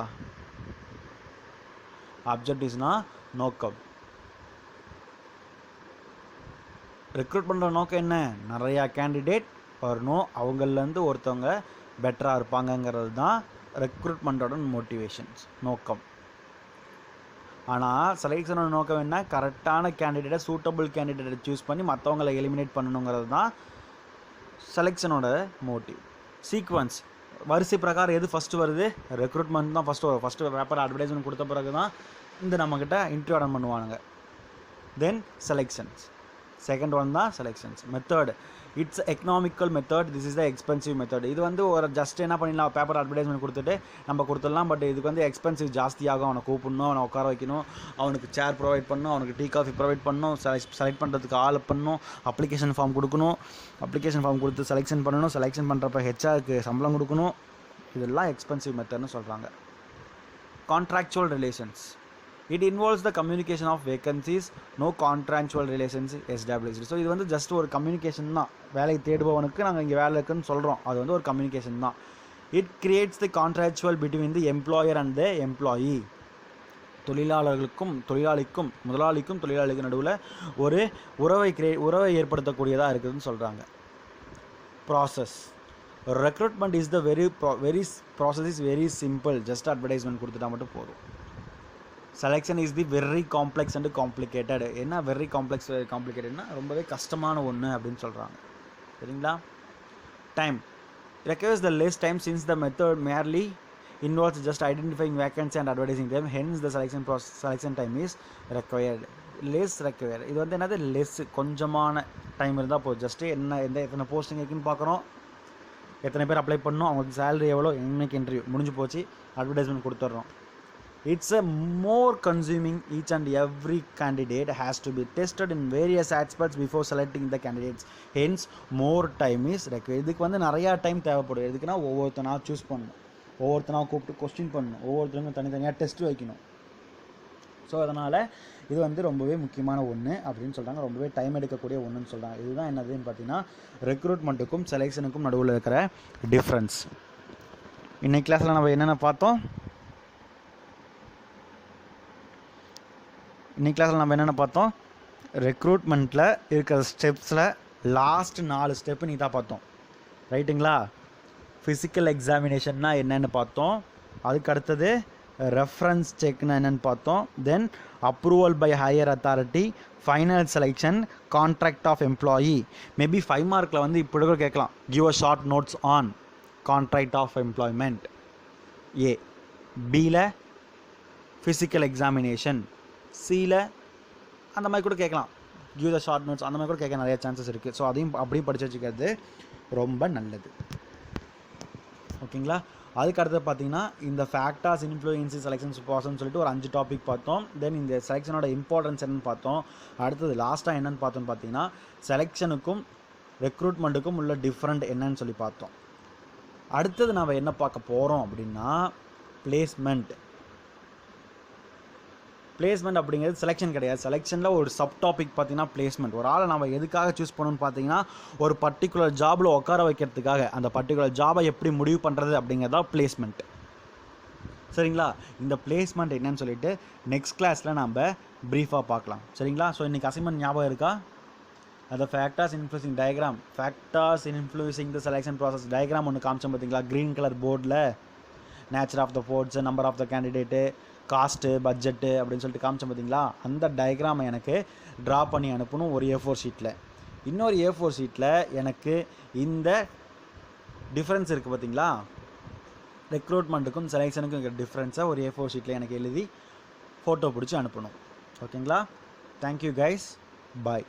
ஆப்ஜெக்டிவ்ஸ்னால் நோக்கம். ரெக்ரூட் பண்ணுற நோக்கம் என்ன, நிறையா கேண்டிடேட் வரணும், அவங்கள்லேருந்து ஒருத்தவங்க பெட்டராக இருப்பாங்கங்கிறது தான் ரெக்ரூட்மெண்ட்டோட மோட்டிவேஷன்ஸ், நோக்கம். ஆனால் செலெக்ஷனோட நோக்கம் என்ன, கரெக்டான கேண்டிடேட்டை, சூட்டபிள் கேண்டிடேட்டை சூஸ் பண்ணி மற்றவங்களை எலிமினேட் பண்ணணுங்கிறது தான் செலெக்ஷனோட மோட்டிவ். சீக்வன்ஸ், வரிசை பிரகாரம் எது ஃபஸ்ட்டு வருது, ரெக்ரூட்மெண்ட் தான் ஃபஸ்ட்டு வரும். ஃபஸ்ட்டு பேப்பர் அட்வர்டைஸ்மெண்ட் கொடுத்த பிறகு தான் இந்த நம்மக்கிட்ட இன்டர்வியூ அட்டன் பண்ணுவானுங்க. தென் செலெக்ஷன்ஸ், செகண்ட் ஒன் தான் selections. Method, it's economical method, this is the expensive method. இது வந்து ஒரு ஜஸ்ட் என்ன பண்ணிடலாம், பேப்பர் அட்வர்டைஸ்மெண்ட் கொடுத்துட்டு நம்ம கொடுத்துடலாம், பட் இதுக்கு வந்து எக்ஸ்பென்சிவ் ஜாஸ்தியாகும். அவனை கூப்பிடணும், அவனை உட்கார வைக்கணும், அவனுக்கு சேர் ப்ரொவைட் பண்ணணும், அவனுக்கு டீ காஃபி ப்ரொவைட் பண்ணணும், செலக்ட் பண்ணுறதுக்கு ஆள் பண்ணணும், அப்ளிகேஷன் ஃபார்ம் கொடுக்கணும், அப்ளிகேஷன் ஃபார்ம் கொடுத்து செலெக்ஷன் பண்ணணும், செலெக்ஷன் பண்ணுறப்ப ஹெச்ஆருக்கு சம்பளம் கொடுக்கணும், இதெல்லாம் எக்ஸ்பென்சிவ் மெத்தட்னு சொல்கிறாங்க. Contractual relations, it involves the communication of vacancies, no contractual relations established. So இது வந்து ஜஸ்ட் ஒரு கம்யூனிகேஷன் தான், வேலை தேடுபவனுக்கு நாங்கள் இங்கே வேலை இருக்குன்னு சொல்கிறோம், அது வந்து ஒரு கம்யூனிகேஷன் தான். It creates the contractual between the employer and the employee. முதலாளிக்கும் தொழிலாளிக்கும் நடுவில் ஒரு உறவை ஏற்படுத்தக்கூடியதாக இருக்குதுன்னு சொல்கிறாங்க. Process, recruitment is the process is very simple, just advertisement கொடுத்துட்டா மட்டும் போதும். Selection is the very complex and complicated. என்ன வெரி காம்ப்ளிகேட்டட்னா ரொம்பவே கஷ்டமான ஒன்று அப்படின்னு சொல்கிறாங்க, சரிங்களா. Time, requires the less time since the method merely involves just identifying vacancy and advertising them, hence the selection time is required. இது வந்து என்னது, கொஞ்சமான டைம் இருந்தால் போதும், ஜஸ்ட்டு எத்தனை போஸ்டிங் இருக்குன்னு பார்க்குறோம், எத்தனை பேர் அப்ளை பண்ணணும், அவங்களுக்கு சேலரி எவ்வளோ, இன்னைக்கு இன்டர்வியூ முடிஞ்சு போச்சு, அட்வர்டைஸ்மெண்ட் கொடுத்துட்றோம். It's a more consuming. Each and every candidate has to be tested in various aspects before selecting the candidates. Hence, more time is required. இதுக்கு வந்து நிறையா டைம் தேவைப்படும். எதுக்குன்னா ஒவ்வொருத்தனா சூஸ் பண்ணணும், ஒவ்வொருத்தனா கூப்பிட்டு கொஸ்டின் பண்ணணும், ஒவ்வொருத்தருக்கும் தனித்தனியாக டெஸ்ட் வைக்கணும். ஸோ அதனால் இது வந்து ரொம்பவே முக்கியமான ஒன்று அப்படின்னு சொல்கிறாங்க, ரொம்பவே டைம் எடுக்கக்கூடிய ஒன்றுன்னு சொல்கிறாங்க. இதுதான் என்னதுன்னு பார்த்தீங்கன்னா ரெக்ரூட்மெண்ட்டுக்கும் செலெக்ஷனுக்கும் நடுவில் இருக்கிற டிஃப்ரென்ஸ். இன்னைக்கு கிளாஸில் நம்ம என்னென்ன பார்த்தோம், ரெக்ரூட்மெண்ட்டில் இருக்கிற ஸ்டெப்ஸில் லாஸ்ட் 4 ஸ்டெப்பு நீ தான் பார்த்தோம், ரைட்டுங்களா. ஃபிசிக்கல் எக்ஸாமினேஷன்னா என்னென்னு பார்த்தோம், அதுக்கு அடுத்தது ரெஃபரன்ஸ் செக்னா என்னென்னு பார்த்தோம், then approval by higher authority, final selection, contract of employee. Maybe 5 மார்க்கில் வந்து இப்படி கூட கேட்கலாம், give a short notes on contract of employment. A, பியில் ஃபிசிக்கல் எக்ஸாமினேஷன், சியில் அந்த மாதிரி கூட கேட்கலாம், கிவ் த ஷார்ட் நோட்ஸ், அந்த மாதிரி கூட கேட்க நிறைய சான்சஸ் இருக்குது. ஸோ அதையும் அப்படியும் படித்து வச்சுக்கிறது ரொம்ப நல்லது, ஓகேங்களா. அதுக்கு அடுத்து பார்த்தீங்கன்னா இந்த ஃபேக்டர்ஸ் இன்ஃப்ளூயன்ஸ் செலெக்ஷன்ஸ் ப்ராசஸ்ன்னு சொல்லிட்டு ஒரு 5 டாபிக் பார்த்தோம். தென் இந்த செலெக்ஷனோட இம்பார்ட்டன்ஸ் என்னென்னு பார்த்தோம். அடுத்தது லாஸ்ட்டாக என்னென்னு பார்த்தோன்னு பார்த்தீங்கன்னா செலெக்ஷனுக்கும் ரெக்ரூட்மெண்ட்டுக்கும் உள்ள டிஃப்ரெண்ட் என்னன்னு சொல்லி பார்த்தோம். அடுத்தது நம்ம என்ன பார்க்க போகிறோம் அப்படின்னா பிளேஸ்மெண்ட். பிளேஸ்மெண்ட் அப்படிங்கிறது செலெக்ஷன் கிடையாது. செலெக்ஷனில் ஒரு சப் டாபிக் பார்த்தீங்கன்னா பிளேஸ்மெண்ட். ஒரு ஆளை நம்ம எதுக்காக சூஸ் பண்ணணும்னு பார்த்தீங்கன்னா ஒரு பர்டிகுலர் ஜாபில் உட்கார வைக்கிறதுக்காக, அந்த பர்டிகுலர் ஜாபை எப்படி முடிவு பண்ணுறது அப்படிங்கிறதா பிளேஸ்மெண்ட். சரிங்களா? இந்த பிளேஸ்மெண்ட் என்னன்னு சொல்லிட்டு நெக்ஸ்ட் கிளாஸில் நம்ம ப்ரீஃபாக பார்க்கலாம். சரிங்களா? ஸோ இன்றைக்கி அசைன்மெண்ட் ஞாபகம் இருக்கா? அந்த factors influencing diagram, factors influencing the selection process diagram ஒன்று காமிச்சோம் பார்த்தீங்களா, க்ரீன் கலர் போர்டில். Nature of the boards, number of the candidate, cost, budget அப்படின்னு சொல்லிட்டு காமிச்சோம் பார்த்தீங்களா, அந்த டயக்ராமை எனக்கு ட்ரா பண்ணி அனுப்பணும் ஒரு A4 ஷீட்டில். இன்னொரு A4 ஷீட்டில் எனக்கு இந்த டிஃப்ரென்ஸ் இருக்குது பார்த்தீங்களா, ரெக்ரூட்மெண்ட்டுக்கும் செலெக்ஷனுக்கும் இருக்கிற டிஃப்ரென்ஸை ஒரு A4 ஷீட்டில் எனக்கு எழுதி ஃபோட்டோ பிடிச்சி அனுப்பணும். ஓகேங்களா? தேங்க்யூ கைஸ், பாய்.